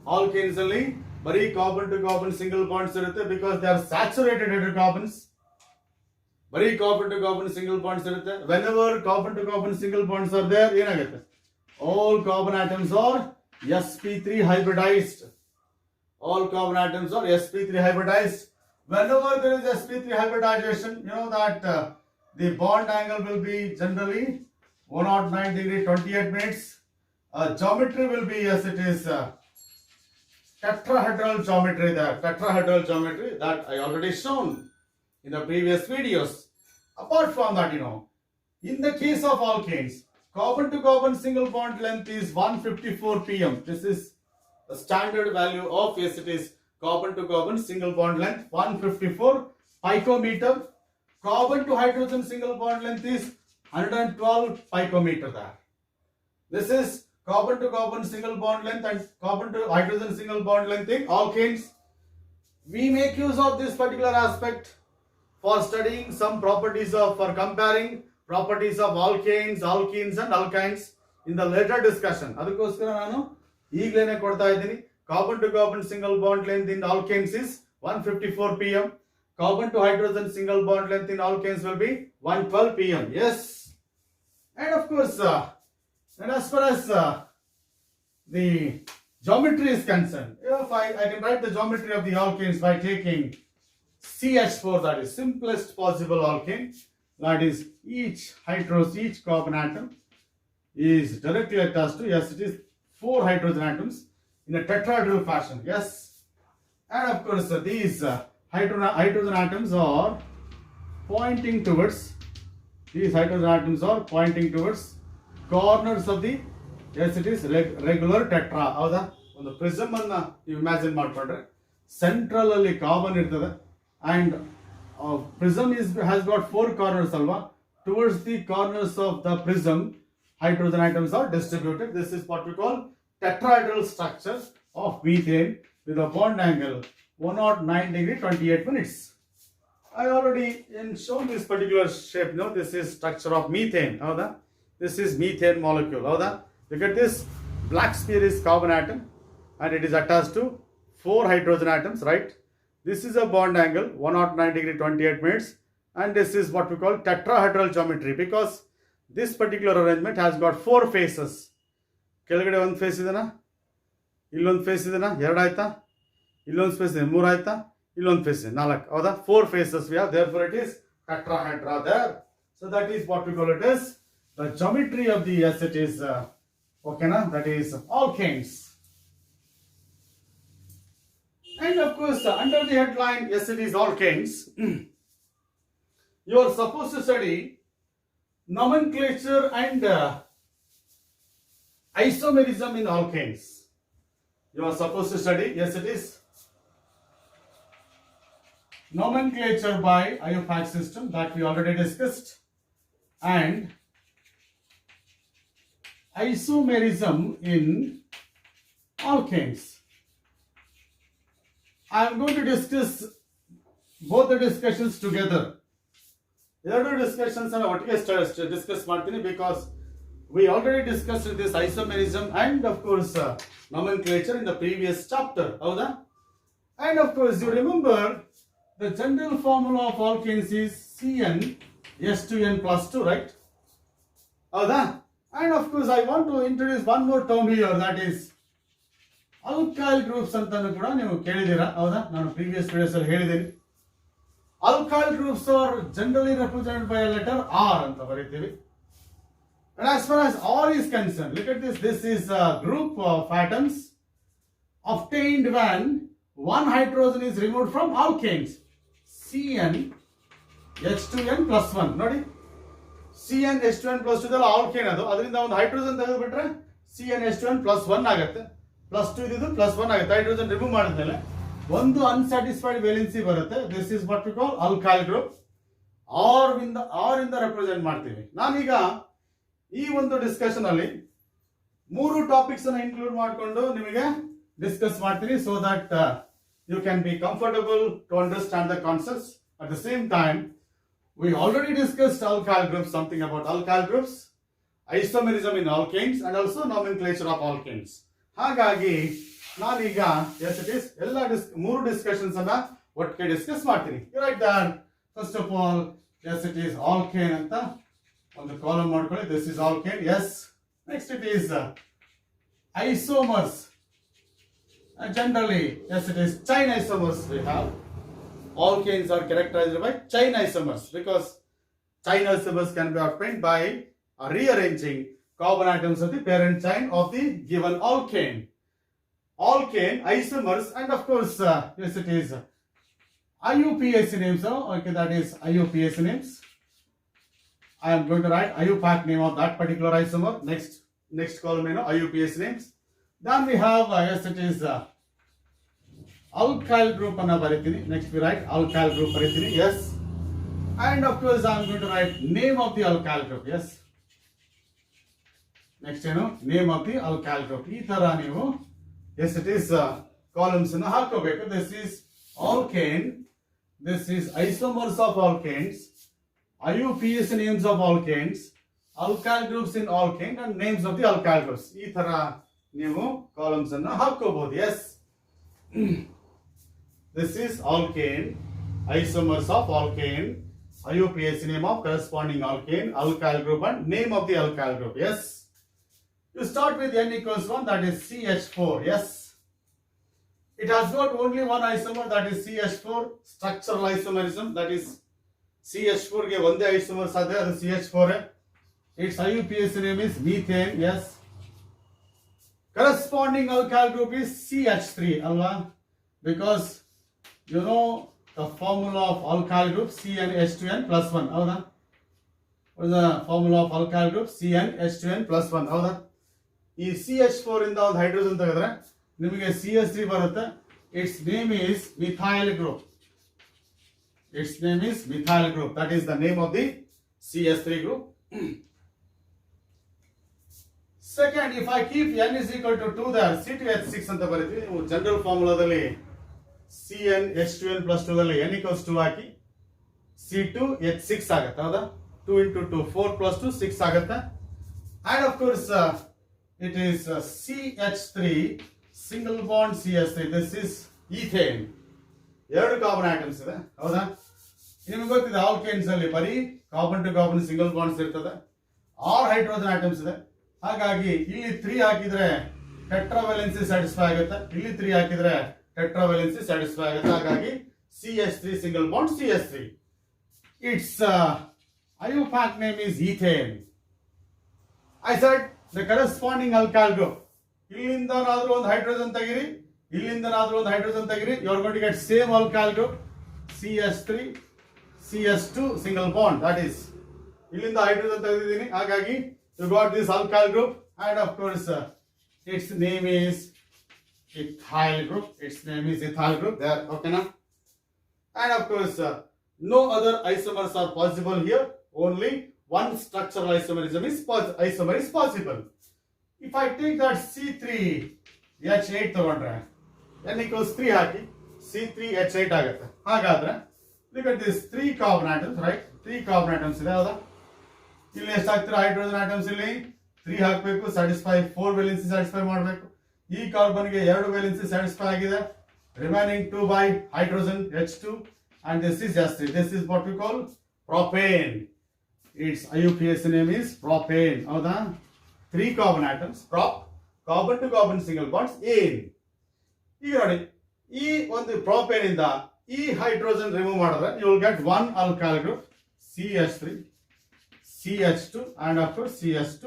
alkanes only bari carbon to carbon single bonds irutte, because they are saturated hydrocarbons. Bari carbon to carbon single bonds irutte. Whenever carbon to carbon single bonds are there, enagutte, all carbon atoms are sp3 hybridized. All carbon atoms are sp3 hybridized. Whenever there is sp3 hybridization, you know that the bond angle will be generally 109 degree 28 minutes. Geometry will be, yes it is tetrahedral geometry there. Tetrahedral geometry that I already shown in the previous videos. Apart from that, you know, in the case of alkanes, carbon to carbon single bond length is 154 pm. This is the standard value of, yes it is, carbon to carbon single bond length 154 picometer. Carbon to hydrogen single bond length is 112 picometer there. This is carbon to carbon single bond length and carbon to hydrogen single bond length in alkanes. We make use of this particular aspect for studying some properties of, for comparing properties of alkanes, alkenes and alkynes in the later discussion. Adakoskara nanu ಈಗಲೇನೆ ಕೊಡ್ತಾ ಇದ್ದೀನಿ. Carbon to carbon single bond length in alkanes is 154 pm. Carbon to hydrogen single bond length in alkanes will be 112 pm. Yes. And of course, and as far as the geometry is concerned, if I can write the geometry of the alkanes by taking CH4, that is simplest possible alkane. That is each carbon atom is directly attached to, yes it is, 4 hydrogen atoms in a tetrahedral fashion. Yes. And of course these hydrogen atoms are pointing towards, corners of the, yes it is, regular tetra. ಹೌದಾ? ಒಂದು prism ಅನ್ನ ನೀವು imagine ಮಾಡ್ಕೊಂಡ್ರೆ central ಅಲ್ಲಿ carbon ಇರ್ತದೆ, and prism has got 4 corners alva. Towards the corners of the prism, hydrogen atoms are distributed. This is what we call tetrahedral structure of methane with a bond angle 109 degree 28 minutes. I already shown this particular shape. No, this is structure of methane. Howda? This is methane molecule. Howda? Look at this. Black sphere is carbon atom and it is attached to 4 hydrogen atoms, right? This is a bond angle 109 degree 28 minutes. and this is what we call tetrahedral geometry because this particular arrangement has got 4 faces. ಕೆಳಗಡೆ ಒಂದು face ಇದೆನಾ, ಇಲ್ಲೊಂದು face ಇದೆನಾ, 2 ಆಯ್ತಾ, ಇಲ್ಲೊಂದು face ಇದೆ 3 ಆಯ್ತಾ, ಇಲ್ಲೊಂದು ಫೇಸ್ ಇದೆ 4, ಹೌದಾ? 4 faces we have, therefore it is tetrahedra there. So that is what we call it as the geometry of the acetate, okay na, that is alkanes. And of course under the headline acetate alkanes you are supposed to study nomenclature and isomerism in alkanes. You are supposed to study, yes it is, nomenclature by IUPAC system that we already discussed, and isomerism in alkanes. I am going to discuss both the discussions together. ಎರಡು discussions ಅನ್ನು ಒಟ್ಟಿಗೆ discuss ಮಾಡ್ತೀನಿ because we already discussed this isomerism and of course nomenclature in the previous chapter, ಹೌದಾ? And of course you remember the general formula of alkanes is CnH2n plus 2, right? ಹೌದಾ? And of course I want to introduce one more term here, that is alkyl groups ಅಂತಾನು ಕೂಡ ನೀವು ಕೇಳಿದ್ದೀರಾ, ಹೌದಾ? ನಾನು previous videos ಅಲ್ಲಿ ಹೇಳಿದ್ದೀನಿ. Alkyl groups are generally represented by a letter R ಅಂತ ಬರೀತೀವಿ. And as far as R is concerned, look at this. This is a group of atoms obtained when one hydrogen is removed from alkanes. CnH2n plus 1. ನೋಡಿ, CnH2n plus 2 ಇದೆಲ್ಲ alkane, ಅದರಿಂದ ಒಂದು hydrogen ತೆಗೆದುಬಿಟ್ರೆ CnH2n plus 1 ಆಗುತ್ತೆ, plus 2 ಇದು plus 1 ಆಗುತ್ತೆ. Hydrogen remove ಮಾಡಿದ್ಮೇಲೆ ಒಂದು unsatisfied valency ಬರುತ್ತೆ. This is what we call alkyl group. R ಇಂದ ರೆಪ್ರೆಸೆಂಟ್ ಮಾಡ್ತೀವಿ. ನಾನೀಗ ಈ ಒಂದು ಡಿಸ್ಕಷನ್ ಅಲ್ಲಿ 3 ಟಾಪಿಕ್ಸ್ ಅನ್ನು ಇನ್ಕ್ಲೂಡ್ ಮಾಡಿಕೊಂಡು ನಿಮಗೆ ಡಿಸ್ಕಸ್ ಮಾಡ್ತೀನಿ, so that you can be comfortable to understand the concepts. At the same time, we already discussed alkyl groups, something about alkyl groups, isomerism in alkanes and also nomenclature of alkanes. ಹಾಗಾಗಿ ನಾನೀಗ yes it is ಎಲ್ಲ 3 discussions ಅನ್ನ ಒಟ್ಟಿಗೆ discuss ಮಾಡ್ತೀನಿ. You write that first of all, yes it is alkane ಅಂತ ಒಂದು column ಮಾಡ್ಕೊಳ್ಳಿ. This is alkane, yes. Next it is isomers. Generally, yes it is chain isomers we have. Alkanes are characterized by chain isomers because chain isomers can be obtained by rearranging carbon atoms of the parent chain of the given alkane. Alkane, isomers, and of course, yes it is IUPAC names. Okay, that is IUPAC names. I am going to write IUPAC name of that particular isomer. Next column, IUPAC names. Then we have, yes it is alkyl group anna baritini. Next we write alkyl group baritini, yes. And of course I am going to write name of the alkyl group, yes. Next name of the alkyl group. Ee tara neevu yes it is columns anna ಹಾಕಬೇಕು. This is alkane, this is isomers of alkanes, IUPAC names of alkanes, alkyl groups in alkane and names of the alkyl groups. ಈ ತರ ನೀವು columns ಅನ್ನು ಹಾಕೋಬಹುದು. Yes. This is alkane, isomers of alkane, IUPAC name of corresponding alkane, alkyl group and name of the alkyl group. Yes. You start with n equals 1, that is CH4. Yes. It has got only one isomer, that is CH4. Structural isomerism, that is CH4 ಗೆ ಒಂದೇ isomer ಸಾಧ್ಯ, ಅದು CH4. Its IUPAC name is methane. Yes. Corresponding alkyl group is CH3, alva, because you know the formula of alkyl group CnH2n plus 1, howda? What is the formula of alkyl group? CnH2n plus 1, howda? ಈ CH4 ಇಂದ ಒಂದು hydrogen ತೆಗೆದ್ರೆ ನಿಮಗೆ CH3 ಬರುತ್ತೆ. Its name is methyl group. Its name is methyl group. That is the name of the CH3 group. Second, if I keep n is equal to 2 there, C2H6 ಅಂತ ಬರೀತೀವಿ. ನೀವು general ಫಾರ್ಮುಲಾದಲ್ಲಿ CnH2n plus 2 ದಲ್ಲಿ n equals 2 ಹಾಕಿ C2H6 ಆಗುತ್ತೆ, ಹೌದಾ? 2 into 2 4 plus 2 6 ಆಗುತ್ತೆ. And of course it is CH3 single bond CH3. This is ethane. ಎರಡು carbon atoms ಇದೆ, ಹೌದಾ? ನಿಮಗೆ ಗೊತ್ತಿದೆ ಆಲ್ಕೇನ್ಸ್ ಅಲ್ಲಿ ಬರೀ carbon to carbon single bonds ಇರ್ತದೆ, 6 ಹೈಡ್ರೋಜನ್ ಆಟಮ್ಸ್ ಇದೆ. ಹಾಗಾಗಿ ಇಲ್ಲಿ 3 ಹಾಕಿದ್ರೆ ಟೆಟ್ರಾವೆಲೆನ್ಸಿ ಸ್ಯಾಟಿಸ್ಫೈ ಆಗುತ್ತೆ, ಇಲ್ಲಿ 3 ಹಾಕಿದ್ರೆ ಟೆಟ್ರಾವೆಲೆನ್ಸಿ ಸ್ಯಾಟಿಸ್ಫೈ ಆಗುತ್ತೆ. ಹಾಗಾಗಿ CH3 single bond CH3. Its IUPAC name is ethane. I said the corresponding alkyl group. ಇಲ್ಲಿಂದನಾದ್ರೂ ಒಂದು ಹೈಡ್ರೋಜನ್ ತೆಗಿರಿ, ಇಲ್ಲಿಂದನಾದ್ರೂ ಒಂದು ಹೈಡ್ರೋಜನ್ ತೆಗಿರಿ, you are going to get same alkyl group CH3 CH2 single bond. That is, ಇಲ್ಲಿಂದ hydrogen ತೆಗೆದಿದ್ದೀನಿ, ಹಾಗಾಗಿ you got this alkyl group, and of course its name is ethyl group. Its name is ethyl group there. Okay na? And of course no other isomers are possible here, only one structural isomerism is possible. If I take that C3H8 ತಗೊಂಡ್ರೆ n equals 3 ಹಾಕಿ C3H8 ಆಗುತ್ತೆ. ಹಾಗಾದ್ರೆ look at this 3 carbon atoms, right? 3 carbon atoms ಇದೆ ಹೌದಾ? ಇಲ್ಲಿ ಎಷ್ಟು ಹಾಕ್ತೀರಾ hydrogen atoms? ಇಲ್ಲಿ 3 ಹಾಕಬೇಕು, ಸ್ಯಾಟಿಸ್ಫೈ 4 ವೇಲೆನ್ಸಿ ಸ್ಯಾಟಿಸ್ಫೈ ಮಾಡಬೇಕು. ಈ ಕಾರ್ಬನ್ ಗೆ 2 ವೇಲೆನ್ಸಿ ಸ್ಯಾಟಿಸ್ಫೈ ಆಗಿದೆ, remaining 2 by hydrogen H2, and this is just it. This is what we call propane. Its IUPAC name is propane. ಹೌದಾ? 3 carbon atoms, carbon to carbon single bonds ane. ಈಗ ನೋಡಿ, ಈ ಒಂದು propane ಇಂದ ಈ hydrogen remove ಮಾಡಿದ್ರೆ you will get one alkyl group CH3 CH2 and of course CH2.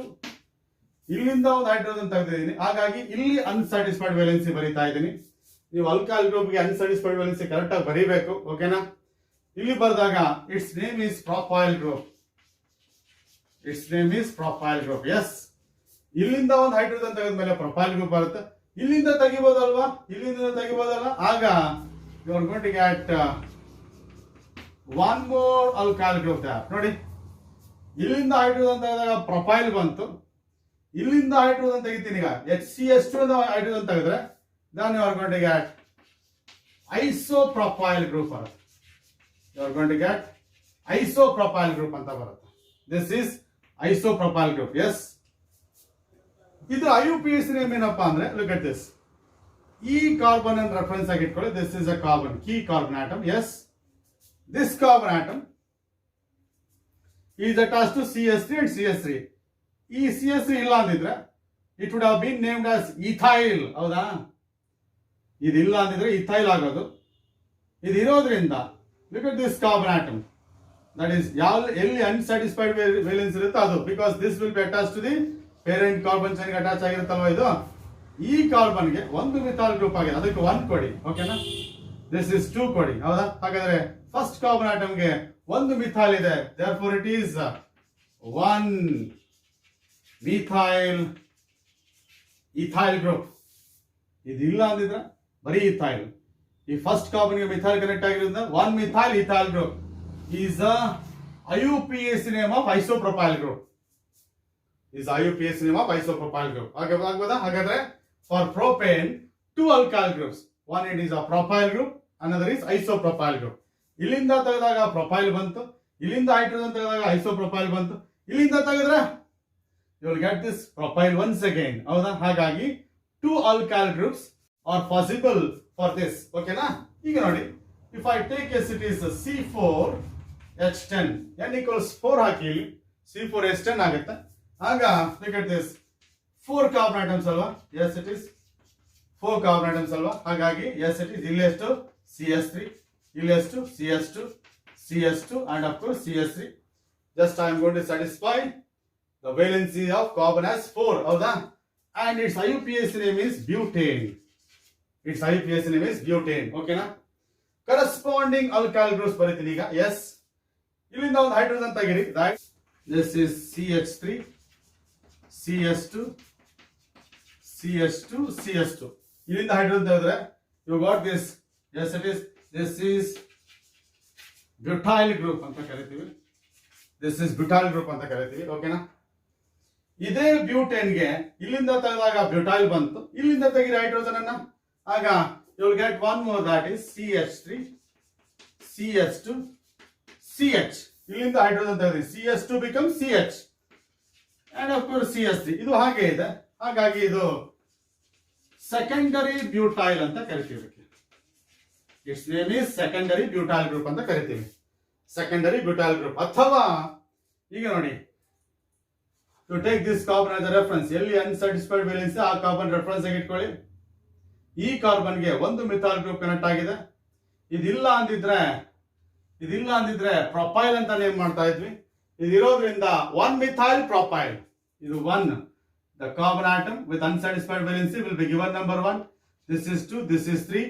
ಇಲ್ಲಿಂದ ಒಂದು ಹೈಡ್ರೋಜನ್ ತೆಗೆದಿದ್ದೀನಿ, ಹಾಗಾಗಿ ಇಲ್ಲಿ ಅನ್ಸ್ಯಾಟಿಸ್ಫೈಡ್ ವೇಲೆನ್ಸಿ ಬರೀತಾ ಇದ್ದೀನಿ. ನೀವು ಅಲ್ಕೈಲ್ ಗ್ರೂಪ್ ಗೆ ಅನ್ಸ್ಯಾಟಿಸ್ಫೈಡ್ ವೇಲೆನ್ಸಿ ಕರೆಕ್ಟ್ ಆಗಿ ಬರೀಬೇಕು. ಓಕೆನಾ? ಇಲ್ಲಿ ಬರೆದಾಗ its name is propyl group. Its name is propyl group. Yes, ಇಲ್ಲಿಂದ ಒಂದು ಹೈಡ್ರೋಜನ್ ತೆಗೆದ ಮೇಲೆ ಪ್ರೊಫೈಲ್ ಗ್ರೂಪ್ ಬರುತ್ತೆ. ಇಲ್ಲಿಂದ ತೆಗಿಬೋದಲ್ವಾ? ಇಲ್ಲಿಂದ ತೆಗಿಬೋದಲ್ಲ? ಆಗ you are going to get one more alkyl group there. ನೋಡಿ, ಇಲ್ಲಿಂದ ಹೈಡ್ರೋಜನ್ ತೆಗೆದಾಗ ಪ್ರೊಫೈಲ್ ಬಂತು, ಇಲ್ಲಿಂದ ಹೈಡ್ರೋಜನ್ ತೆಗಿತೀನಿ. ಈಗ HCH2 ಹೈಡ್ರೋಜನ್ ತೆಗೆದ್ರೆ then you are going to get isopropyl group ಬರುತ್ತೆ. You are going to get isopropyl group ಅಂತ ಬರುತ್ತೆ. This is isopropyl group. Yes. ಇದು IUPAC ನೇಮ್ ಏನಪ್ಪಾ ಅಂದ್ರೆ, look at this. ಈ ಕಾರ್ಬನ್ ಅನ್ನು ರೆಫರೆನ್ಸ್ ಆಗಿ ಇಟ್ಕೊಳ್ಳಿ. This is a carbon, key carbon atom. Yes. This carbon atom is attached to CH3 and CH3. ಈ CH3 ಇಲ್ಲ ಅಂದಿದ್ರೆ it would have been named as ethyl. ಹೌದಾ? ಇದಿಲ್ಲ ಅಂದಿದ್ರೆ ಇಥೈಲ್ ಆಗೋದು. ಇದು ಇರೋದ್ರಿಂದ look at this carbon atom, that is ಎಲ್ಲಿ ಅನ್ಸ್ಯಾಟಿಸ್ಫೈಡ್ ವೇಲೆನ್ಸ್ ಇರುತ್ತೆ ಅದು, because this will be attached to the parent carbon chain ಗೆ ಅಟ್ಯಾಚ್ ಆಗಿರುತ್ತಲ್ವಾ ಇದು. ಈ ಕಾರ್ಬನ್ ಗೆ ಒಂದು ಮಿಥಾಲ್ ಗ್ರೂಪ್ ಆಗಿದೆ, ಅದಕ್ಕೆ 1 ಕೊಡಿ. ಓಕೆನಾ? this is 2 ಕೊಡಿ. ಹೌದಾ? ಹಾಗಾದ್ರೆ ಫಸ್ಟ್ ಕಾರ್ಬನ್ ಆಟಮ್ ಗೆ ಒಂದು ಮಿಥಾಲ್ ಇದೆ, therefore it is 1 methyl ethyl group. ಇದಿಲ್ಲ ಅಂದಿದ್ರೆ ಬರೀ ಇಥೈಲ್. ಈ ಫಸ್ಟ್ ಕಾರ್ಬನ್ ಗೆ ಮಿಥೈಲ್ ಕನೆಕ್ಟ್ ಆಗಿರೋದ್ರಿಂದ 1 methyl ethyl group is a IUPAC name of isopropyl group. Is IUPAC name of isopropyl group. ಆಗ್ಬೋದಾ? ಹಾಗಾದ್ರೆ for propane 2 alkyl groups. One it is a propyl group, another is isopropyl group. ಇಲ್ಲಿಂದ ತೆಗೆದಾಗ propyl ಬಂತು, ಇಲ್ಲಿಂದ hydrogen ತೆಗೆದಾಗ isopropyl ಬಂತು, ಇಲ್ಲಿಂದ ತೆಗೆದ್ರೆ you will get this propyl once again. ಹೌದಾ? ಹಾಗಾಗಿ 2 alkyl groups are possible for this. ಓಕೆನಾ? ಈಗ ನೋಡಿ, if I take as it is C4H10, n equals 4 hockey C4H10 ಆಗುತ್ತೆ. ಆಗ look at this 4 carbon atoms ಅಲ್ವಾ? Yes it is 4 carbon atoms ಅಲ್ವಾ? ಹಾಗಾಗಿ yes it is ಇಲ್ಲಿ ಎಷ್ಟು CH3, ಇಲ್ಲಿ ಎಷ್ಟು CH2, CH2 and of course CH3. Just I am going to satisfy the valency of carbon as 4. ಹೌದಾ? And its IUPAC name is butane. Its IUPAC name is butane. ಓಕೆನಾ? corresponding alkyl groups ಬರೀತೀನಿ ಈಗ. Yes, ಇಲ್ಲಿಂದ ಒಂದು hydrogen ತೆಗಿರಿ. That this is CH3 CH2 CH2 CH2. ಇಲ್ಲಿಂದ hydrogen ತೆಗೆದ್ರೆ you got this. Yes it is. This is butyl group ಅಂತ ಕರಿತೀವಿ. This is butyl group ಅಂತ ಕರಿತೀವಿ. ಓಕೆನಾ? ಇದೇ ಬ್ಯೂಟೇನ್ ಗೆ ಇಲ್ಲಿಂದ ತೆಗೆದಾಗ ಬ್ಯೂಟೈಲ್ ಬಂತು, ಇಲ್ಲಿಂದ ತೆಗಿರಿ ಹೈಡ್ರೋಜನ್ ಅನ್ನ, ಆಗ you will get one more, that is CH3 CH2 CH. ಇಲ್ಲಿಂದ hydrogen ತೆಗೆದ್ರಿ, CH2 becomes CH and of course CH3. ಇದು ಹಾಗೆ ಇದೆ, ಹಾಗಾಗಿ ಇದು ಸೆಕೆಂಡರಿ ಬ್ಯೂಟೈಲ್ ಅಂತ ಕರಿತೀವಿ. Its name is secondary butyl group ಅಂತ ಕರಿತೀವಿ. Secondary butyl group. ಅಥವಾ ಈಗ ನೋಡಿ, to take this carbon as a reference, ಎಲ್ಲಿ ಅನ್ಸ್ಯಾಟಿಸ್ಫೈಡ್ ವೇಲೆನ್ಸಿ ಆ ಕಾರ್ಬನ್ ರೆಫರೆನ್ಸ್ ಆಗಿ ಇಟ್ಕೊಳ್ಳಿ. ಈ ಕಾರ್ಬನ್ಗೆ ಒಂದು ಮಿಥಾಲ್ ಗ್ರೂಪ್ ಕನೆಕ್ಟ್ ಆಗಿದೆ. ಇದಿಲ್ಲ ಅಂದಿದ್ರೆ ಪ್ರೊಪೈಲ್ ಅಂತ ನೇಮ್ ಮಾಡ್ತಾ ಇದ್ವಿ. ಇದಿರೋದ್ರಿಂದ ಒನ್ ಮಿಥೈಲ್ ಪ್ರೊಪೈಲ್, ಇದು 1. The carbon atom with unsatisfied valency will be given number 1. This is 2, this is 3.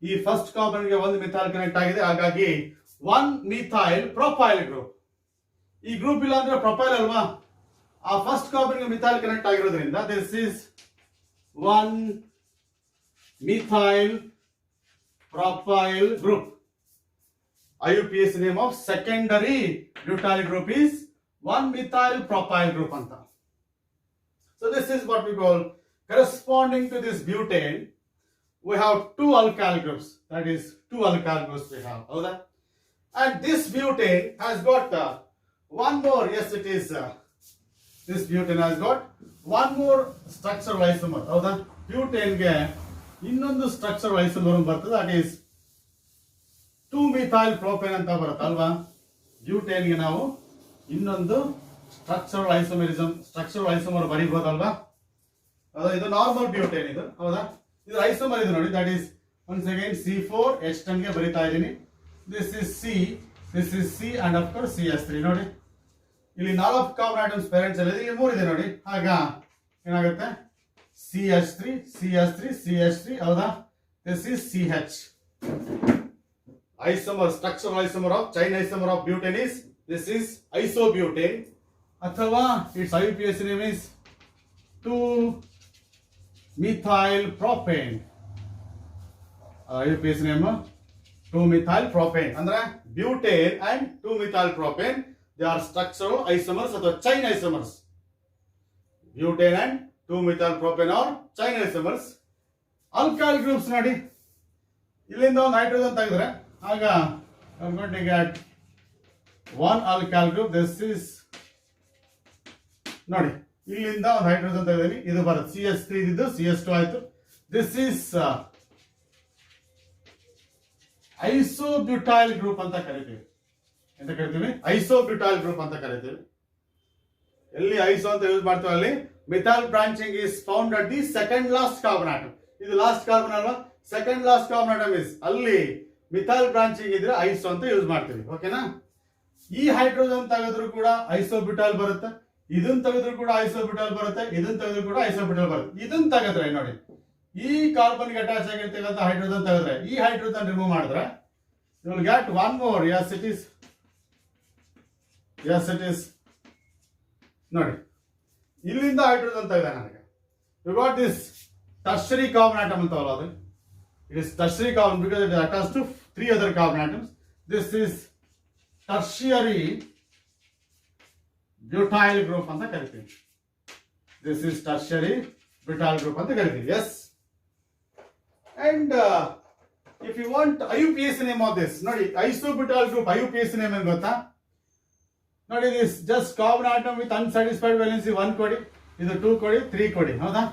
ಈ ಫಸ್ಟ್ ಕಾರ್ಬನ್ ಗೆ ಒಂದು ಮಿಥೈಲ್ ಕನೆಕ್ಟ್ ಆಗಿದೆ, ಹಾಗಾಗಿ 1 ಮಿಥೈಲ್ ಪ್ರೊಪೈಲ್ ಗ್ರೂಪ್. ಈ ಗ್ರೂಪ್ ಇಲ್ಲ ಅಂದ್ರೆ ಪ್ರೊಪೈಲ್ ಅಲ್ವಾ, ಆ ಫಸ್ಟ್ ಕಾರ್ಬನ್ ಗೆ ಮಿಥೈಲ್ ಕನೆಕ್ಟ್ ಆಗಿರೋದ್ರಿಂದ this is 1 methyl propyl group. IUPAC name of secondary butyl group is 1 methyl propyl group anta. So this is what we call, corresponding to this butane we have 2 alkyl groups, that is 2 alkyl groups we have, howda? And this butane has got one more, yes it is, this butane has got one more structural isomer, howda? Butane ge ಇನ್ನೊಂದು structural isomer ಬರ್ತದೆ, that is 2 methyl propane ಅಂತ ಬರುತ್ತೆ ಅಲ್ವಾ. Butane ಗೆ ನಾವು ಇನ್ನೊಂದು structural isomer ಬರೀಬಹುದಲ್ವಾ. ಇದು normal butane ಇದು, ಹೌದಾ. ಇದು ಐಸೋಮರ್ ಇದು ನೋಡಿ, that is once again C4H10 ಗೆ ಬರೀತಾ ಇದ್ದೀನಿ. This is C and of course CS3. ನೋಡಿ ಇಲ್ಲಿ 4 ಕಾರ್ಬನ್ ಆಟಮ್ಸ್ ಪೇರೆಂಟ್ಸ್ ಅಲ್ಲಿ, ಇಲ್ಲಿ 3 ಇದೆ ನೋಡಿ. ಆಗ ಏನಾಗುತ್ತೆ, CH3, ಹೌದಾ. This is CH. Isomer, structural isomer of chain isomer of butane is, this is isobutane. ಅಥವಾ its IUPAC name is 2 methyl propane. IUPAC name 2 methyl propane. ಅಂದ್ರೆ butane and 2 methyl propane, they are structural isomers ಅಥವಾ chain isomers. Butane and 2 methyl propane or chain isomers. Alkyl groups ನೋಡಿ, ಇಲ್ಲಿಂದ ಒಂದು hydrogen ತೆಗೆದ್ರೆ ಆಗ I'm going to get 1 alkyl group. This is ನೋಡಿ, ಇಲ್ಲಿಂದ ಒಂದು ಹೈಡ್ರೋಜನ್ ತೆಗೆದಿನಿ, ಇದು ಬರುತ್ತೆ CH3, ಇದು CH2 ಆಯ್ತು. This is isobutyl group ಅಂತ ಕರಿತೀವಿ. ಎಂತ ಕರಿತೀವಿ? isobutyl group ಅಂತ ಕರಿತೀವಿ. ಎಲ್ಲಿ ಐಸೋ ಅಂತ ಯೂಸ್ ಮಾಡ್ತೀವಿ ಅಲ್ಲಿ methyl branching is found at the second last carbon atom. ಇದು ಲಾಸ್ಟ್ ಕಾರ್ಬನ್ ಅಲ್ವಾ, second last carbon atom is, ಅಲ್ಲಿ ಮಿಥೈಲ್ ಬ್ರಾಂಚಿಂಗ್ ಇದ್ರೆ ಐಸೋ ಅಂತ ಯೂಸ್ ಮಾಡ್ತೀವಿ. ಓಕೆನಾ. ಈ ಹೈಡ್ರೋಜನ್ ತೆಗೆದ್ರು ಕೂಡ ಐಸೋಬ್ಯುಟೈಲ್ ಬರುತ್ತೆ, ಇದನ್ನ ತೆಗೆದ್ರು ಕೂಡ ಐಸೋಬ್ಯುಟೈಲ್ ಬರುತ್ತೆ, ಇದನ್ನ ತೆಗೆದ್ರು ಕೂಡ ಐಸೋಬ್ಯುಟೈಲ್ ಬರುತ್ತೆ. ಇದನ್ನ ತೆಗೆದ್ರೆ ನೋಡಿ, ಈ ಕಾರ್ಬನ್ ಗೆ ಅಟ್ಯಾಚ್ ಆಗಿರ್ತಕ್ಕಂಥ ಹೈಡ್ರೋಜನ್ ತೆಗೆದ್ರೆ, ಈ ಹೈಡ್ರೋಜನ್ ರಿಮೂವ್ ಮಾಡಿದ್ರೆ you will get one more. yes it is ನೋಡಿ, ಇಲ್ಲಿಂದ ಹೈಡ್ರೋಜನ್ ತೆಗೆದ ನನಗೆ, you got this tertiary carbon atom ಅಂತವಲ್ಲ, ಅದು it is tertiary carbon because it attach to 3 other carbon atoms. This is tertiary butyl group ಅಂತ ಕರಿತೀವಿ. This is tertiary butyl group ಅಂತ ಕರಿತೀವಿ. Yes. And if you want IUPAC name of this, ನೋಡಿ isobutyl group IUPAC name ಏನು ಗೊತ್ತಾ ನೋಡಿ, this just carbon atom with unsatisfied valency 1 ಕೊಡಿ, ಇದು 2 ಕೊಡಿ, 3 ಕೊಡಿ, ಹೌದಾ.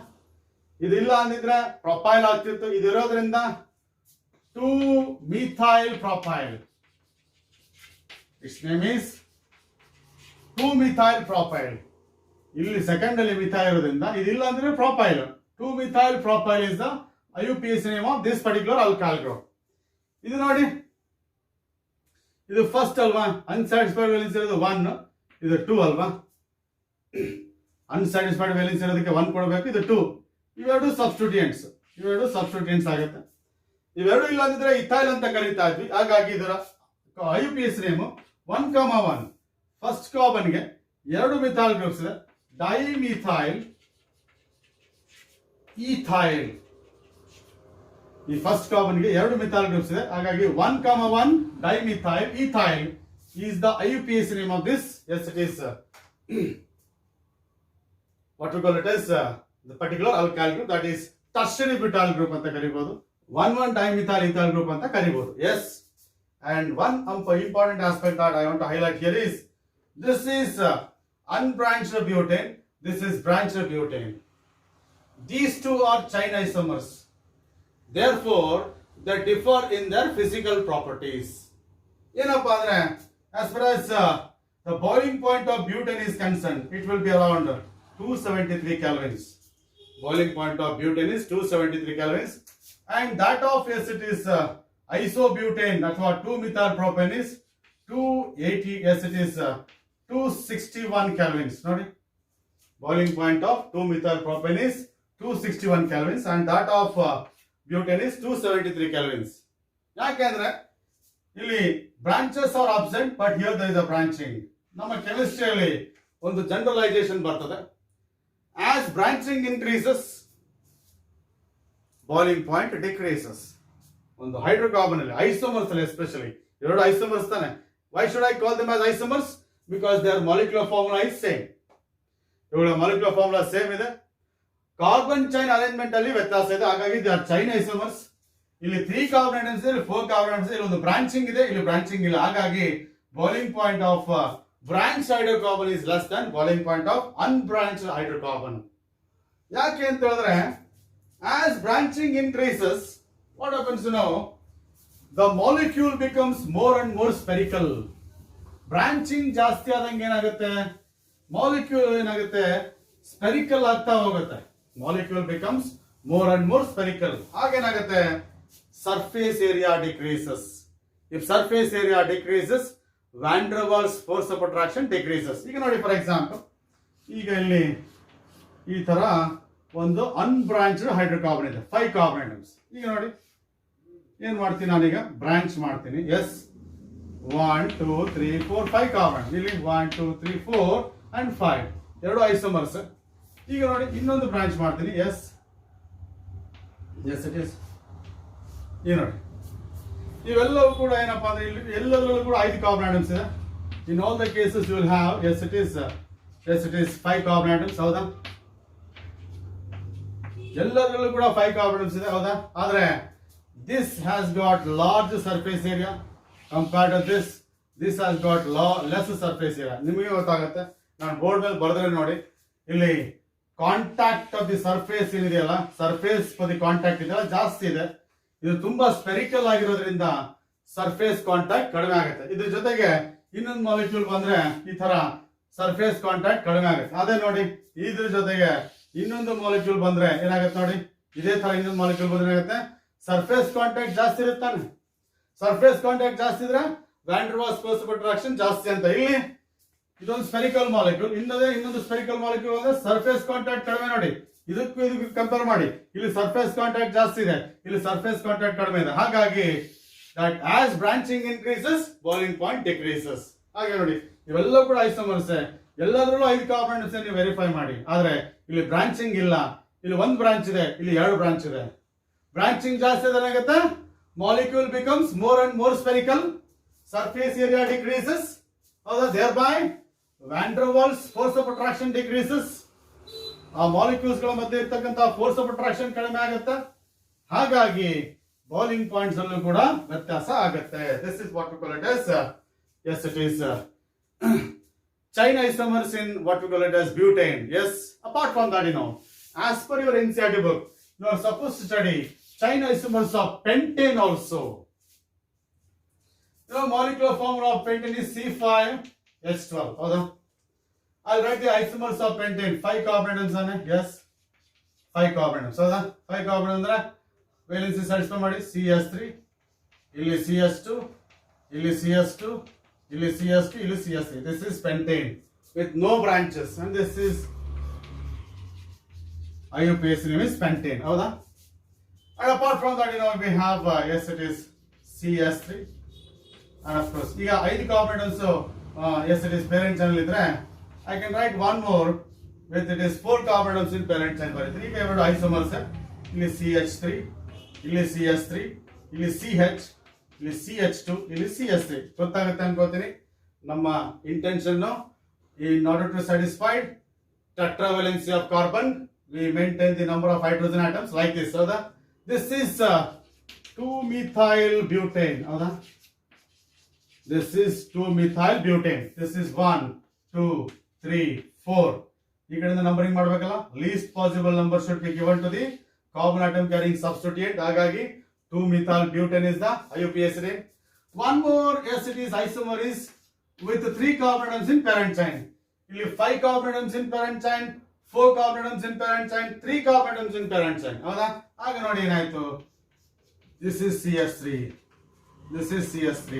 ಇದಿಲ್ಲ ಅಂದಿದ್ರೆ ಪ್ರೊಪೈಲ್ ಆಗ್ತಿತ್ತು. ಇದಿರೋದ್ರಿಂದ 2 methyl propyl. Its name is 2 methyl propyl. ಇಲ್ಲಿ ಸೆಕೆಂಡ್ ಅಲ್ಲಿ ಮಿಥೈಲ್ ಇರೋದ್ರಿಂದ ಇದಿಲ್ಲ ಅಂದ್ರೆ propyl. 2 methyl propyl is the IUPAC name of this particular alkyl group. ಇದು ನೋಡಿ, ಇದು ಫಸ್ಟ್ ಅಲ್ವಾ, ಅನ್ಸ್ಯಾಟಿಸ್ಫೈಡ್ ವೇಲೆನ್ಸ್ ಇರೋದು 1, ಇದು 2 ಅಲ್ವಾ. ಅನ್ಸ್ಯಾಟಿಸ್ಫೈಡ್ ವೇಲೆನ್ಸ್ ಇರೋದಕ್ಕೆ 1 ಕೊಡಬೇಕು, ಇದು 2. ಇವೆರಡು ಸಬ್ಸ್ಟಿಟ್ಯೂಯೆಂಟ್ಸ್ ಆಗುತ್ತೆ. ಇವೆರಡು ಇಲ್ಲ ಅಂದಿದ್ರೆ ಇಥೈಲ್ ಅಂತ ಕರೀತಾ ಇದ್ವಿ. ಹಾಗಾಗಿ ಇದರ IUPAC ನೇಮ್ 1,1. ಫಸ್ಟ್ ಕಾರ್ಬನ್ಗೆ 2 ಮಿಥೈಲ್ ಗ್ರೂಪ್ಸ್ ಇದೆ, ಡೈಮಿಥೈಲ್ ಈಥೈಲ್. ಈ ಫಸ್ಟ್ ಕಾರ್ಬನ್ಗೆ 2 ಮಿಥೈಲ್ ಗ್ರೂಪ್ಸ್ ಇದೆ, ಹಾಗಾಗಿ 1,1 dimethyl ethyl is the IUPAC name of this. Yes, it is what we call it as the particular alkyl group, that is tertiary butyl group ಅಂತ ಕರಿಬಹುದು, 1,1 dimethyl ethyl group ಅಂತ ಕರಿಬಹುದು. Yes. And one important aspect that I want to highlight here is, this is unbranched butane, this is branched butane. These two are chain isomers, therefore they differ in their physical properties. ಏನಪ್ಪಾ ಅಂದ್ರೆ As far as the boiling point of butane is concerned, it will be around 273 kelvins. Boiling point of butane is 273 kelvins, and that of, yes, it is isobutane, that's what 2-methyl propane is 280, yes, it is 261 kelvins. Nodi, boiling point of 2-methyl propane is 261 kelvins, and that of butane is 273 kelvins. ಯಾಕೆಂದ್ರೆ ಇಲ್ಲಿ branches are absent, but here there is a branching. ನಮ್ಮ ಕೆಮಿಸ್ಟ್ರಿಯಲ್ಲಿ ಒಂದು generalization ಬರ್ತದೆ. As branching increases, boiling point decreases. ಒಂದು hydrocarbon ಅಲ್ಲಿ isomers ಅಲ್ಲಿ especially ಎರಡು ಐಸೋಮರ್ಸ್ ತಾನೆ. Why should I call them as isomers? Because their molecular formula is same. ಇವುಗಳ ಮಾಲಿಕ್ಯುಲರ್ ಫಾರ್ಮುಲಾ ಸೇಮ್ ಇದೆ. ಕಾರ್ಬನ್ ಚೈನ್ ಅರೇಂಜ್ಮೆಂಟ್ ಅಲ್ಲಿ ವ್ಯತ್ಯಾಸ ಇದೆ, ಹಾಗಾಗಿ ದೇ ಆರ್ ಚೈನ್ ಐಸೋಮರ್ಸ್. ಇಲ್ಲಿ 3 ಕಾರ್ಬನ್ ಆಟಮ್ಸ್ ಇದೆ, 4 ಕಾರ್ಬನ್ ಆಟಮ್ಸ್ ಇದೆ. ಇಲ್ಲಿ ಒಂದು ಬ್ರಾಂಚಿಂಗ್ ಇದೆ, ಇಲ್ಲಿ ಬ್ರಾಂಚಿಂಗ್ ಇಲ್ಲ. ಹಾಗಾಗಿ boiling point of branch hydrocarbon is less than boiling point of unbranched hydrocarbon. ಯಾಕೆ ಅಂತ ಹೇಳಿದ್ರೆ, as branching increases, what happens now, the molecule becomes more and more spherical. Branching ಜಾಸ್ತಿ ಆದಂಗೆ ಏನಾಗುತ್ತೆ, ಮಾಲಿಕ್ಯೂಲ್ ಏನಾಗುತ್ತೆ, ಸ್ಪೆರಿಕಲ್ ಆಗ್ತಾ ಹೋಗುತ್ತೆ. Molecule becomes more and more spherical. ಹಾಗೇನಾಗುತ್ತೆ, surface area decreases. If surface area decreases, van der Waals force of attraction decreases. ಈಗ ನೋಡಿ, for example, ಈಗ ಇಲ್ಲಿ ಈ ತರ ಒಂದು ಅನ್ಬ್ರಾಂಚ್ಡ್ ಹೈಡ್ರೋಕಾರ್ಬನ್ ಇದೆ, 5 ಕಾರ್ಬನ್ ಆಟಮ್ಸ್. ಈಗ ನೋಡಿ ಏನ್ ಮಾಡ್ತೀನಿ, ನಾನೀಗ ಬ್ರಾಂಚ್ ಮಾಡ್ತೀನಿ. Yes 1 2 3 4 5 carbon. ಇಲ್ಲಿ 1 2 3 4 ಅಂಡ್ 5 ಎರಡು ಐಸೋಮರ್ಸ್. ಈಗ ನೋಡಿ ಇನ್ನೊಂದು ಬ್ರಾಂಚ್ ಮಾಡ್ತೀನಿ. Yes it is. ಈ ನೋಡಿ ಇವೆಲ್ಲವೂ ಕೂಡ ಏನಪ್ಪಾ ಅಂದ್ರೆ ಇಲ್ಲಿ ಎಲ್ಲದರಲ್ಲೂ ಕೂಡ 5 ಕಾರ್ಬನ್ ಆಟಮ್ಸ್ ಇದೆ. In all the cases you will have, yes it is 5 carbon atoms. ಹೌದಾ? ಎಲ್ಲದರಲ್ಲೂ ಕೂಡ 5 ಕಾರ್ಬನ್ ಆಟಮ್ಸ್ ಇದೆ. ಹೌದಾ? ಆದ್ರೆ this has got large surface area compared to this has got less surface area. ನಿಮಗೆ ಗೊತ್ತಾಗುತ್ತೆ, ನಾನು ಬೋರ್ಡ್ ಮೇಲೆ ಬರೆದ್ರೆ ನೋಡಿ, ಇಲ್ಲಿ ಕಾಂಟ್ಯಾಕ್ಟ್ ಆಫ್ ದಿ ಸರ್ಫೇಸ್ ಏನಿದೆಯಲ್ಲ, ಸರ್ಫೇಸ್ ಫಾರ್ ದಿ ಕಾಂಟ್ಯಾಕ್ಟ್ ಇದೆಯಲ್ಲ ಜಾಸ್ತಿ ಇದೆ. ಇದು ತುಂಬಾ ಸ್ಪೆರಿಕಲ್ ಆಗಿರೋದ್ರಿಂದ ಸರ್ಫೇಸ್ ಕಾಂಟ್ಯಾಕ್ಟ್ ಕಡಿಮೆ ಆಗುತ್ತೆ. ಇದ್ರ ಜೊತೆಗೆ ಇನ್ನೊಂದು ಮಾಲಿಕ್ಯೂಲ್ ಬಂದ್ರೆ ಈ ತರ ಸರ್ಫೇಸ್ ಕಾಂಟ್ಯಾಕ್ಟ್ ಕಡಿಮೆ ಆಗುತ್ತೆ. ಅದೇ ನೋಡಿ, ಇದ್ರ ಜೊತೆಗೆ ಇನ್ನೊಂದು ಮಾಲಿಕ್ಯೂಲ್ ಬಂದ್ರೆ ಏನಾಗುತ್ತೆ ನೋಡಿ, ಇದೇ ತರ ಇನ್ನೊಂದು ಮಾಲಿಕ್ಯೂಲ್ ಬಂದ್ರೆ ಏನಾಗುತ್ತೆ, ಸರ್ಫೇಸ್ ಕಾಂಟ್ಯಾಕ್ಟ್ ಜಾಸ್ತಿ ಇರುತ್ತಾನೆ. ಸರ್ಫೇಸ್ ಕಾಂಟ್ಯಾಕ್ಟ್ ಜಾಸ್ತಿ ಇದ್ರೆ van der Waals force of attraction ಜಾಸ್ತಿ ಅಂತ. ಇಲ್ಲಿ ಇದೊಂದು ಸ್ಪೆರಿಕಲ್ ಮಾಲಿಕ್ಯೂಲ್, ಇನ್ನೊಂದು ಸ್ಪೆರಿಕಲ್ ಮಾಲಿಕ್ಯೂಲ್ ಅಂದ್ರೆ ಸರ್ಫೇಸ್ ಕಾಂಟ್ಯಾಕ್ಟ್ ಕಡಿಮೆ. ನೋಡಿ, ಇದಕ್ಕೂ ಕಂಪೇರ್ ಮಾಡಿ, ಇಲ್ಲಿ ಸರ್ಫೇಸ್ ಕಾಂಟ್ಯಾಕ್ಟ್ ಜಾಸ್ತಿ ಇದೆ, ಇಲ್ಲಿ ಸರ್ಫೇಸ್ ಕಾಂಟ್ಯಾಕ್ಟ್ ಕಡಿಮೆ ಇದೆ. ಹಾಗಾಗಿ that as branching increases, boiling point decreases. ಹಾಗೆ ನೋಡಿ, ಇವೆಲ್ಲ ಕೂಡ ಐಸೋಮರ್ಸ್. ಎಲ್ಲದರಲ್ಲೂ 5 ಕಾರ್ಬನ್ ಆಟಮ್ಸ್ ನೀವು ವೆರಿಫೈ ಮಾಡಿ. ಆದ್ರೆ ಇಲ್ಲಿ ಬ್ರಾಂಚಿಂಗ್ ಇಲ್ಲ, ಇಲ್ಲಿ ಒಂದು ಬ್ರಾಂಚ್ ಇದೆ, ಇಲ್ಲಿ 2 ಬ್ರಾಂಚ್ ಇದೆ. ಬ್ರಾಂಚಿಂಗ್ ಜಾಸ್ತಿ ಇದ್ರೆ ಏನಾಗುತ್ತೆ, molecule becomes more and more spherical, surface area decreases. ಹೌದಾ? thereby van der Waals force of attraction decreases. ಆ ಮಾಲಿಕ್ಯೂಲ್ಸ್ ಗಳ ಮಧ್ಯೆ ಇರ್ತಕ್ಕಂಥ ಫೋರ್ಸ್ ಆಫ್ ಅಟ್ರಾಕ್ಷನ್ ಕಡಿಮೆ ಆಗುತ್ತೆ. ಹಾಗಾಗಿ ಬಾಯ್ಲಿಂಗ್ ಪಾಯಿಂಟ್ಸ್ ಅಲ್ಲೂ ಕೂಡ ವ್ಯತ್ಯಾಸ ಆಗುತ್ತೆ. This is what we call it as, yes it is chain isomers in what we call it as butane. Yes, apart from that, as per your NCERT book, you are supposed to study chain isomers of pentane also. Molecular formula of pentane is C5H12. ಹೌದಾ? I'll write the isomers of pentane. 5 carbon atoms on it. Yes, 5 carbon atoms. So 5 carbon ಅಂದ್ರೆ valency satisfy ಮಾಡಿ. CS3, ಇಲ್ಲಿ CS2, ಇಲ್ಲಿ CS2, ಇಲ್ಲಿ CS2, ಇಲ್ಲಿ CS3. This is pentane with no branches, and this is IUPAC name is pentane. ಹೌದಾ? And apart from that, we have yes, it is CS3, and of course ಈಗ 5 carbon atoms. Yes, it is parent channel ಇದ್ರೆ I can write one more with it is 4 carbon atoms in parent chain. ಬರೀತೀನಿ. ಈಗ ಎರಡು isomers, ಇಲ್ಲಿ CH3, ಇಲ್ಲಿ CS3, ಇಲ್ಲಿ CH, ಇಲ್ಲಿ CH2, ಇಲ್ಲಿ CS3. ಗೊತ್ತಾಗುತ್ತೆ ಅನ್ಕೋತೀನಿ. ನಮ್ಮ intention, in order to satisfy tetravalency of carbon, we maintain the number of hydrogen atoms like this. So this is 2-methyl butane. ಹೌದಾ? This is 2-methyl butane. This is 1 2 3 4. ಈ ಕಡೆಯಿಂದ numbering ಮಾಡಬೇಕಲ್ಲ. Least possible number should be given to the carbon atom carrying substituent. ಹಾಗಾಗಿ 2-methyl butane is the IUPAC name. One more, yes, it is isomer is with 3 carbon atoms in parent chain. ಇಲ್ಲಿ 5 carbon atoms in parent chain, 4 carbon atoms in parent chain, 3 carbon atoms in parent chain. ಹೌದಾ? ಆಗ ನೋಡಿ ಏನಾಯ್ತು? This is CH3. This is CH3.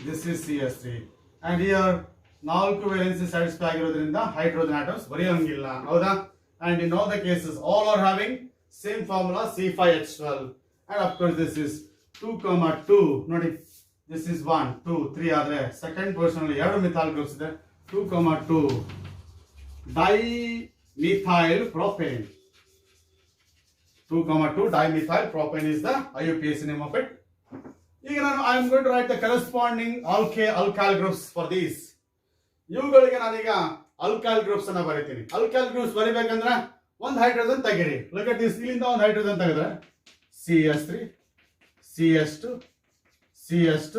This is CH3. And here 4 valency satisfy ಆಗಿರೋದ್ರಿಂದ hydrogen atoms ಬರೆಯೋಂಗಿಲ್ಲ. ಹೌದಾ? And in all the cases all are having same formula C5H12. And of course this is 2,2. ನೋಡಿ, this is 1, 2, 3 ಆದ್ರೆ second position ಅಲ್ಲಿ 2 methyl groups ಇದೆ. 2,2 dimethyl propane. 2,2 dimethyl propane is the IUPAC name of it. ಈಗ ನಾನು I am going to write the corresponding alkyl groups for these. ಇವುಗಳಿಗೆ ನಾನೀಗ alkyl groups ಅನ್ನ ಬರೀತೀನಿ. alkyl groups ಬರಿಬೇಕಂದ್ರೆ ಒಂದು ಹೈಡ್ರೋಜನ್ ತೆಗಿರಿ. look at this, ಇಲ್ಲಿಂದ ಒಂದು ಹೈಡ್ರೋಜನ್ ತೆಗೆದ್ರೆ CH3, CH2, CH2,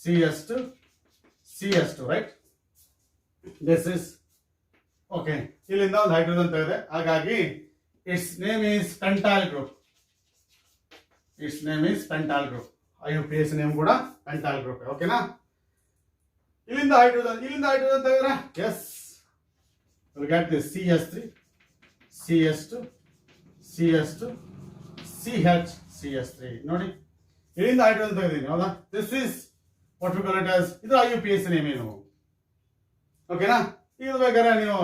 CH2, CH2, right? This is okay. ಇಲ್ಲಿಂದ ಒಂದು ಹೈಡ್ರೋಜನ್ ತೆಗೆದೆ, ಹಾಗಾಗಿ its name is pentyl group. Its name is pentyl group. IUPAC name ಕೂಡ pentyl group. ಓಕೆನಾ? ಇಲ್ಲಿಂದ ಹೈಡ್ರೋಜನ್ ತೆಗೆದ್ರೆ yes, we'll get this CH3, CH2, CH2, CH, CH3. ನೋಡಿ, ಇಲ್ಲಿಂದ hydrogen ತೆಗೆದಿದ್ದೀನಿ. ಹೌದಾ? This is what we call it as, ಇದು IUPAC name ಏನು. ಓಕೆನಾ? ಇದು ಬೇಕಾದ್ರೆ ನೀವು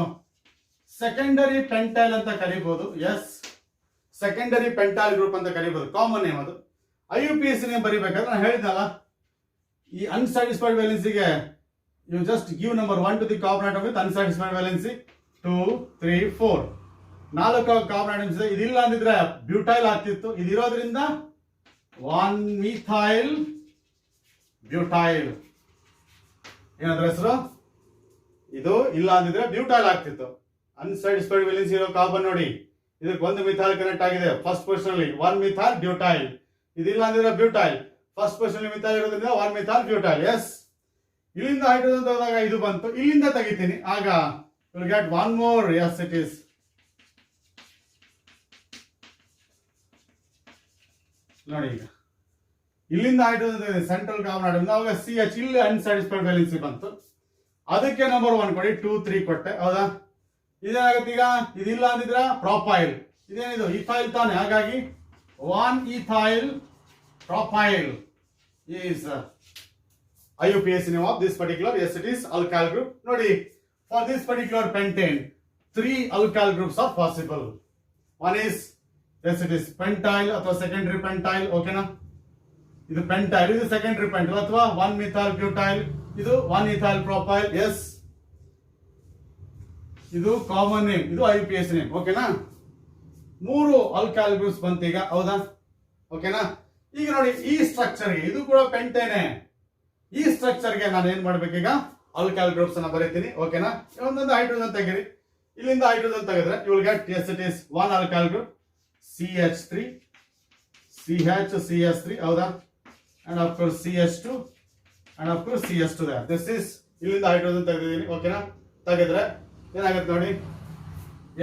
ಸೆಕೆಂಡರಿ ಪೆಂಟೈಲ್ ಅಂತ ಕರಿಬಹುದು. ಎಸ್, ಸೆಕೆಂಡರಿ ಪೆಂಟೈಲ್ ಗ್ರೂಪ್ ಅಂತ ಕರಿಬಹುದು, ಕಾಮನ್ ನೇಮ್ ಅದು. IUPAC ನೇಮ್ ಬರಿಬೇಕಾದ್ರೆ ನಾನು ಹೇಳಿದ್ನಲ್ಲ, ಈ ಅನ್ಸ್ಯಾಟಿಸ್ಫೈಡ್ ವ್ಯಾಲೆನ್ಸಿಗೆ you just give number 1 to the carbon atom with unsatisfied valency 2, 3, 4. 4 carbon atoms ಇದೆ. ಇದಿಲ್ಲ ಅಂದಿದ್ರೆ ಬ್ಯೂಟೈಲ್ ಆಗ್ತಿತ್ತು. ಇದಿರೋದ್ರಿಂದ 1 methyl ಬ್ಯೂಟೈಲ್. ಏನಾದ್ರ ಹೆಸರು? ಇದು ಇಲ್ಲ ಅಂದಿದ್ರೆ ಬ್ಯೂಟೈಲ್ ಆಗ್ತಿತ್ತು. ಅನ್ಸ್ಯಾಟಿಸ್ಫೈಡ್ ವ್ಯಾಲೆನ್ಸಿ ಇರೋ ಕಾರ್ಬನ್ ನೋಡಿ, ಇದಕ್ಕೆ ಒಂದು ಮಿಥೈಲ್ ಕನೆಕ್ಟ್ ಆಗಿದೆ ಫಸ್ಟ್ ಪೊಸಿಷನ್ ಅಲ್ಲಿ, 1 methyl ಬ್ಯೂಟೈಲ್. ಇದಿಲ್ಲ ಅಂದಿದ್ರೆ ಬ್ಯೂಟೈಲ್. ಫಸ್ಟ್ ಪೊಸಿಷನ್ ಅಲ್ಲಿ ಮಿಥೈಲ್ ಇರೋದ್ರಿಂದ 1 methyl ಬ್ಯೂಟೈಲ್. ಎಸ್, ಇಲ್ಲಿಂದ ಹೈಡ್ರೋಜನ್ ತೆಗೆದಾಗ ಇದು ಬಂತು, ಇಲ್ಲಿಂದ ತೆಗಿತೀನಿ, ಆಗ will get one more. Yes, it is ನೋಡಿ, ಈಗ ಇಲ್ಲಿಂದ ಹೈಡ್ರೋಜನ್ ಸೆಂಟ್ರಲ್ ಕಾರ್ಬನ್ ಆಟಮ್, ಅವಾಗ CH, ಇಲ್ಲಿ ಅನ್ಸ್ಯಾಟಿಸ್ಫೈಡ್ ವ್ಯಾಲೆನ್ಸಿ ಬಂತು, ಅದಕ್ಕೆ ನಂಬರ್ 1 ಕೊಡಿ, 2, 3 ಕೊಟ್ಟೆ. ಹೌದಾ? ಇದೇನಾಗುತ್ತೆ ಈಗ? ಇದಿಲ್ಲ ಅಂದಿದ್ರ ಪ್ರೊಪೈಲ್. ಇದೇನಿದು? ಇಥೈಲ್ ತಾನೆ, ಹಾಗಾಗಿ 1 ethyl propyl is IUPAC name of this particular. Yes, it is alkyl group. ನೋಡಿ, for this particular pentane 3 alkyl groups are possible. One is, yes, it is pentyl ಅಥವಾ secondary pentyl. ಓಕೆನಾ? ಇದು pentyl, ಇದು secondary pentyl, ಅಥವಾ 1 methyl butyl, ಇದು 1 ethyl propyl. S, ಇದು common name, ಇದು IUPAC name. ಓಕೆನಾ? 3 alkyl groups ಬಂತೀಗ. ಹೌದಾ? ಓಕೆನಾ? ಈಗ ನೋಡಿ, ಈ ಸ್ಟ್ರಕ್ಚರ್ಗೆ ಇದು ಕೂಡ ಪೆಂಟೇನೆ. ಈ ಸ್ಟ್ರಕ್ಚರ್ಗೆ ನಾನು ಏನ್ ಮಾಡ್ಬೇಕೀಗ? alkyl groups ಅನ್ನ ಬರೀತೀನಿ. ಓಕೆನಾ? ಒಂದೊಂದು ಹೈಡ್ರೋಜನ್ ತೆಗಿರಿ. ಇಲ್ಲಿಂದ ಹೈಡ್ರೋಜನ್ ತೆಗೆದ್ರೆ you will get, yes, it is 1 alkyl group, CH3, CH, CH3. ಹೌದಾ? and of course CH2, and of course CH2 there. This is, ಇಲ್ಲಿಂದ ಹೈಡ್ರೋಜನ್ ತೆಗೆದಿದ್ದೀನಿ. ಓಕೆನಾ? ತೆಗೆದ್ರೆ ಏನಾಗುತ್ತೆ ನೋಡಿ,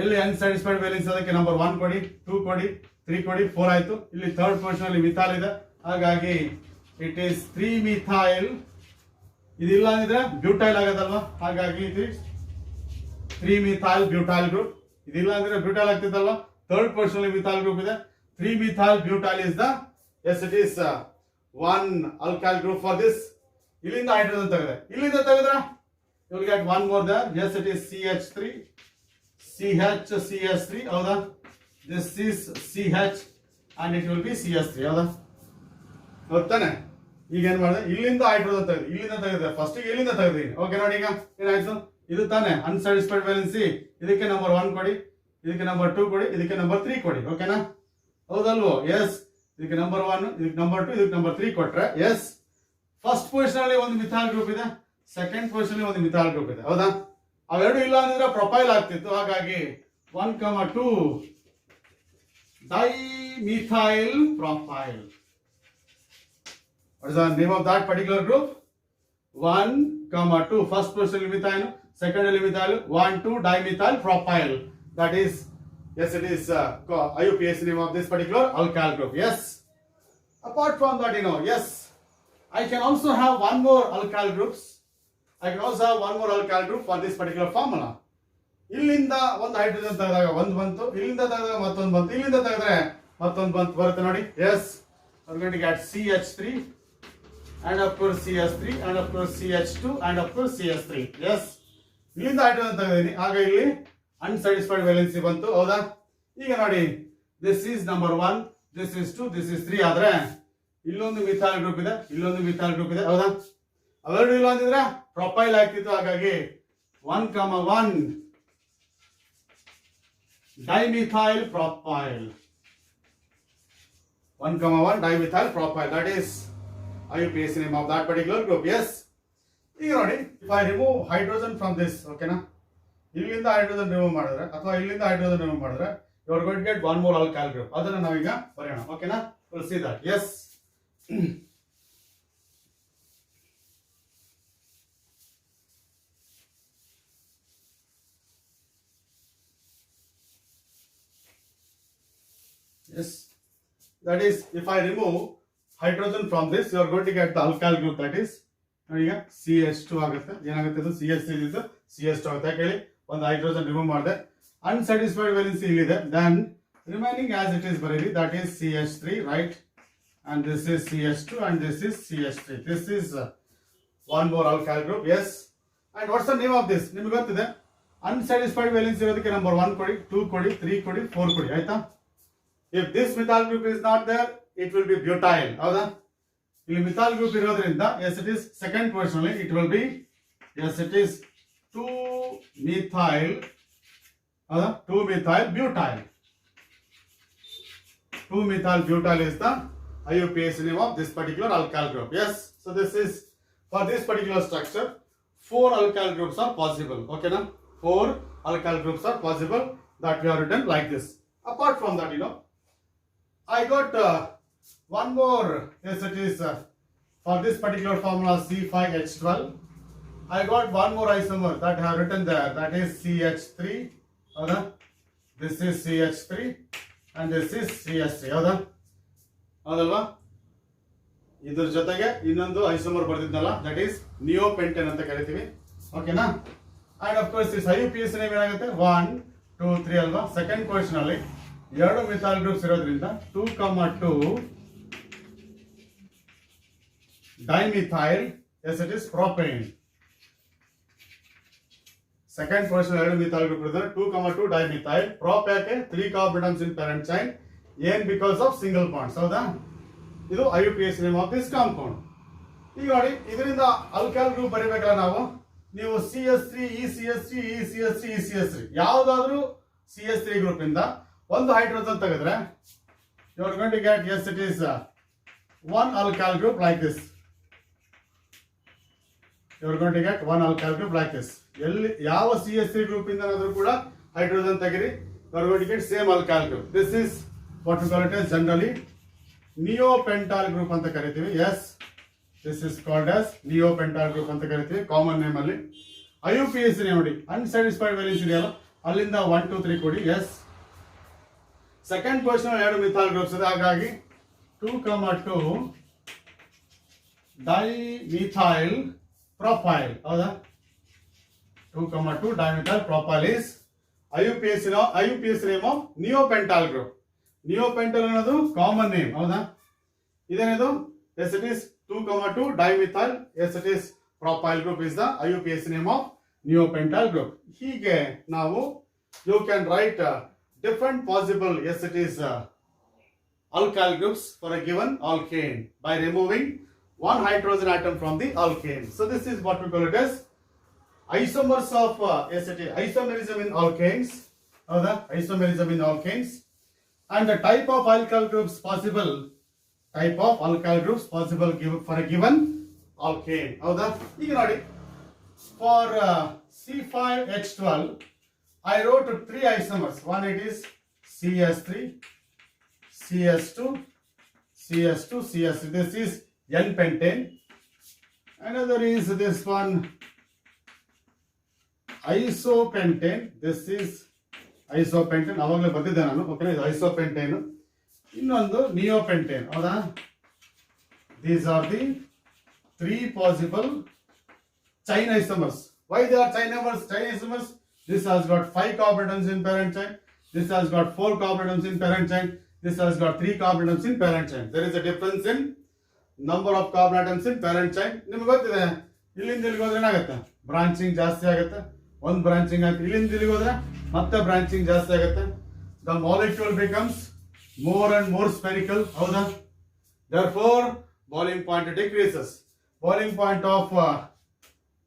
ಎಲ್ಲಿ ಅನ್ಸ್ಯಾಟಿಸ್ಫೈಡ್ ವ್ಯಾಲೆನ್ಸಿ ಅದಕ್ಕೆ ನಂಬರ್ 1 ಕೊಡಿ, 2 ಕೊಡಿ, 3 ಕೊಡಿ, 4 ಆಯ್ತು. ಇಲ್ಲಿ ಥರ್ಡ್ ಪೊಸಿಷನ್ ಅಲ್ಲಿ ಮಿಥೈಲ್ ಇದೆ, ಹಾಗಾಗಿ ಇಟ್ ಈಸ್ 3 methyl. ಇದಿಲ್ಲ ಅಂದಿದ್ರೆ ಬ್ಯೂಟೈಲ್ ಆಗೋದಲ್ವಾ, ಹಾಗಾಗಿ it is 3 methyl butyl group. ಇದಿಲ್ಲ ಅಂದ್ರೆ ಬ್ಯೂಟೈಲ್ ಆಗ್ತಿದ್ದಲ್ವಾ, ಥರ್ಡ್ ಪೊಸಿಷನ್ ಅಲ್ಲಿ ಮಿಥೈಲ್ ಗ್ರೂಪ್ ಇದೆ. 3 methyl butyl is the, yes, it is 1 alkyl group for this. ಇಲ್ಲಿಂದ ಹೈಡ್ರೋಜನ್ ತೆಗೆದೆ, ಇಲ್ಲಿಂದ ತೆಗೆದ್ರೆ you will get one more there. Yes, it is CH3, CH, CH3. ಹೌದಾ? This is CH and it will be CH3. ಹೌದಾ? ಗೊತ್ತಾನೆ? ಈಗ ಏನ್ ಮಾಡಿದೆ? ಇಲ್ಲಿಂದ ಹೈಡ್ರೋಜನ್ ತೆಗೆದು, ಇಲ್ಲಿಂದ ತೆಗೆದ್ರೆ ಫಸ್ಟ್ ಇಲ್ಲಿಂದ ತೆಗೆದಿದ್ದೀನಿ. ಓಕೆ ನೋಡಿ, ಈಗ ಏನಾಯ್ತು? ಇದು ತಾನೆ ಅನ್ಸ್ಯಾಟಿಸ್ಫೈಡ್ ವ್ಯಾಲೆನ್ಸಿ. ಇದಕ್ಕೆ ನಂಬರ್ 1 ಕೊಡಿ, ಇದಕ್ಕೆ ನಂಬರ್ 2 ಕೊಡಿ, ಇದಕ್ಕೆ ನಂಬರ್ 3 ಕೊಡಿ. ಓಕೆನಾ? ಹೌದಲ್ವೋ? ಎಸ್, ಇದಕ್ಕೆ ನಂಬರ್ 1, ಇದಕ್ಕೆ ನಂಬರ್ 2, ಇದಕ್ಕೆ ನಂಬರ್ 3 ಕೊಟ್ರೆ, ಎಸ್, ಫಸ್ಟ್ ಪೊಸಿಷನ್ ಅಲ್ಲಿ ಒಂದು ಮಿಥೈಲ್ ಗ್ರೂಪ್ ಇದೆ, ಸೆಕೆಂಡ್ ಪೊಸಿಷನ್ ಅಲ್ಲಿ ಒಂದು ಮಿಥೈಲ್ ಗ್ರೂಪ್ ಇದೆ. ಹೌದಾ? ಅವೆರಡು ಇಲ್ಲ ಅಂದ್ರೆ ಪ್ರೊಪೈಲ್ ಆಗ್ತಿತ್ತು, ಹಾಗಾಗಿ 1,2 dimethyl propyl. What is the name of that particular group? 1,2 first position methyl, second methyl, 1, 2 dimethyl propyl. That is, yes, it is IUPAC name of this particular alkyl group. Yes. Apart from that, yes, I can also have one more alkyl groups. I can also have one more alkyl group for this particular formula. ಇಲ್ಲಿಂದ ಒಂದು hydrogen ತೆಗೆದಾಗ ಒಂದು ಬಂತು, ಇಲ್ಲಿಂದ ತೆಗೆದಾಗ ಮತ್ತೊಂದು ಬಂತು, ಇಲ್ಲಿಂದ ತೆಗೆದ್ರೆ ಮತ್ತೊಂದು ಬಂತು ಬರುತ್ತೆ ನೋಡಿ. Yes, we're going to get CH3 and of course CH3 and of course CH2 and of course CH3. Yes, ಇಲ್ಲಿಂದ ಹೈಡ್ರೋಜನ್ ತೆಗೆದಿದ್ದೀನಿ, ಆಗ ಇಲ್ಲಿ ಅನ್ಸ್ಯಾಟಿಸ್ಫೈಡ್ ವೇಲೆನ್ಸಿ ಬಂತು, ಹೌದಾ? ಈಗ ನೋಡಿ, this is number 1, this is 2, this is 3 ಆದ್ರೆ ಇಲ್ಲೊಂದು ಮಿಥೈಲ್ ಗ್ರೂಪ್ ಇದೆ, ಇಲ್ಲೊಂದು ಮಿಥೈಲ್ ಗ್ರೂಪ್ ಇದೆ, ಹೌದಾ? ಅವೆರಡು ಇಲ್ಲ ಅಂದಿದ್ರೆ ಪ್ರೊಫೈಲ್ ಆಗ್ತಿತ್ತು. ಹಾಗಾಗಿ 1,1 dimethyl propyl. 1,1 dimethyl propyl. That is IUPAC name of that particular group. Yes. ಈಗ ನೋಡಿ, if I remove hydrogen from this, ಓಕೆನಾ, ಇಲ್ಲಿಂದ ಹೈಡ್ರೋಜನ್ ರಿಮೂವ್ ಮಾಡಿದ್ರೆ ಅಥವಾ ಇಲ್ಲಿಂದ ಹೈಡ್ರೋಜನ್ ರಿಮೂವ್ ಮಾಡಿದ್ರೆ you are going to get one more alkyl group. ಅದನ್ನ ನಾವೀಗ ಬರೆಯೋಣ, ಓಕೆನಾ? we'll see that. Yes. Yes, that is, if I remove hydrogen from this, you are going to get the alkyl group, that is ಈಗ CH2 ಆಗುತ್ತೆ. ಏನಾಗುತ್ತೆ, ಇದು CH3 ಇದ್ದು CH2 ಆಗುತ್ತೆ. ಹೇಳಿ, ಒಂದು ಹೈಡ್ರೋಜನ್ ರಿಮೂವ್ ಮಾಡಿದೆ, ಅನ್ಸ್ಯಾಟಿಸ್ಫೈಡ್ ವೇಲೆನ್ಸಿ ಇಲ್ಲಿದೆ, then remaining as it is ಬರೀರಿ, that is CH3, right? And this is CH2 and this is CH3. This is one more alkyl group. Yes. And what's the name of this? ನಿಮಗೆ ಗೊತ್ತಿದೆ, unsatisfied valency ಇರೋದಕ್ಕೆ number 1 ಕೊಡಿ, 2 ಕೊಡಿ, 3 ಕೊಡಿ, 4 ಕೊಡಿ, ಆಯ್ತಾ? If this methyl group is not there, it will be butyl. ಹೌದಾ? ಇಲ್ಲಿ methyl group ಇರೋದ್ರಿಂದ, yes it is second position ಅಲ್ಲಿ it will be, yes it is 2-methyl, ಹೌದಾ? 2-methyl butyl. 2-methyl butyl is the IUPAC name of this particular alkyl group. Yes. So this is for this particular structure, 4 alkyl groups are possible. Okay na? 4 alkyl groups are possible that we have written like this. Apart from that, I got one more. Yes, it is for this particular formula C5H12. I got one more isomer that I have written there. That is CH3. This is CH3 and this is CH3. ಹೌದಲ್ವಾ? ಇದ್ರ ಜೊತೆಗೆ ಇನ್ನೊಂದು isomer ಬರ್ತಿದ್ನಲ್ಲ, that is ನಿಯೋಪೆಂಟೇನ್ ಅಂತ ಕರಿತೀವಿ, ಓಕೆನಾ? And of course is IUPAC name ಏನಾಗುತ್ತೆ, 1, 2, 3 ಅಲ್ವಾ? Second position ಅಲ್ಲಿ 2 ಮಿಥೈಲ್ ಗ್ರೂಪ್ಸ್ ಇರೋದ್ರಿಂದ 2,2 dimethyl, yes it is propane. Second position 2 methyl group ಇರೋದ್ರಿಂದ 2,2 dimethyl. prop ಯಾಕೆ? 3 carbon atoms in parent chain. ಏನ್? ಬಿಕಾಸ್ ಆಫ್ ಸಿಂಗಲ್ ಬಾಂಡ್ಸ್, ಹೌದಾ? ಇದು IUPAC name of this compound. ಈಗ ನೋಡಿ, ಇದರಿಂದ ಅಲ್ಕೈಲ್ ಗ್ರೂಪ್ ಬರೀಬೇಕಲ್ಲ ನಾವು, ನೀವು CH3, ECH3, ECH3, ECH3 ಯಾವ್ದಾದ್ರು CH3 ಗ್ರೂಪ್ ಇಂದ ಒಂದು ಹೈಡ್ರೋಜನ್ ತೆಗೆದ್ರೆ you are going to get, yes it is one alkyl group like this. You are going to get one alkyl group like this. ಎಲ್ಲಿ ಯಾವ CH3 group ಇಂದನಾದ್ರೂ ಕೂಡ hydrogen ತೆಗಿರಿ, you are going to get same alkyl group. This is what we call it as generally neopentyl group ಅಂತ ಕರಿತೀವಿ. Yes, this is called as neopentyl group ಅಂತ ಕರಿತೀವಿ common name ಅಲ್ಲಿ. IUPAC ನೋಡಿ, unsatisfied valence ಇದೆಯಲ್ಲ, ಅಲ್ಲಿಂದ 1, 2, 3 ಕೊಡಿ. Yes, second position 2 methyl groups ಇದೆ, ಹಾಗಾಗಿ 2,2 dimethyl propyl, ಹೌದಾ? 2,2 dimethyl propyl is IUPAC name of neopentyl group. Neopentyl ಅನ್ನೋದು ಕಾಮನ್ ನೇಮ್, ಹೌದಾ? ಇದೇನಿದು? Yes it is 2,2 dimethyl, yes it is propyl group is the IUPAC name of neopentyl group. ಹೀಗೆ ನಾವು you can write different possible, yes it is alkyl groups for a given alkane by removing one hydrogen atom from the alkane. So this is what we call it as isomers of yes it is isomerism in alkanes, ಹೌದಾ? Isomerism in alkanes. And the type of alkyl groups possible, for a given alkane, ಹೌದಾ? ಈಗ ನೋಡಿ, for C5H12 I wrote 3 isomers. One it is CH3, CH2, CH2, CH3. This is N-pentane. Another is this one isopentane. This is isopentane. ಅವಾಗಲೇ ಬರ್ತಿದ್ದೆ ನಾನು, okay? ಇದು isopentane. ಇನ್ನೊಂದು ನಿಯೋಪೆಂಟೇನ್, ಹೌದಾ? These are the 3 possible chain isomers. Why they are chain isomers? This has got 5 carbon atoms in parent chain. This has got 4 carbon atoms in parent chain. This has got 3 carbon atoms in parent chain. There is a difference in number of carbon atoms in parent chain. ನಿಮಗೆ ಗೊತ್ತಿದೆ ಇಲ್ಲಿಂದ ಇಲ್ಲಿಗೆ ಹೋದ್ರೆ ಏನಾಗುತ್ತೆ branching ಜಾಸ್ತಿ ಆಗುತ್ತೆ ಒಂದು branching ಆಯ್ತು ಇಲ್ಲಿಂದ ಇಲ್ಲಿಗೆ ಹೋದ್ರೆ ಮತ್ತೆ ಬ್ರಾಂಚಿಂಗ್ ಜಾಸ್ತಿ ಆಗುತ್ತೆ the molecule becomes more and more spherical ಹೌದಾ therefore boiling point decreases boiling point of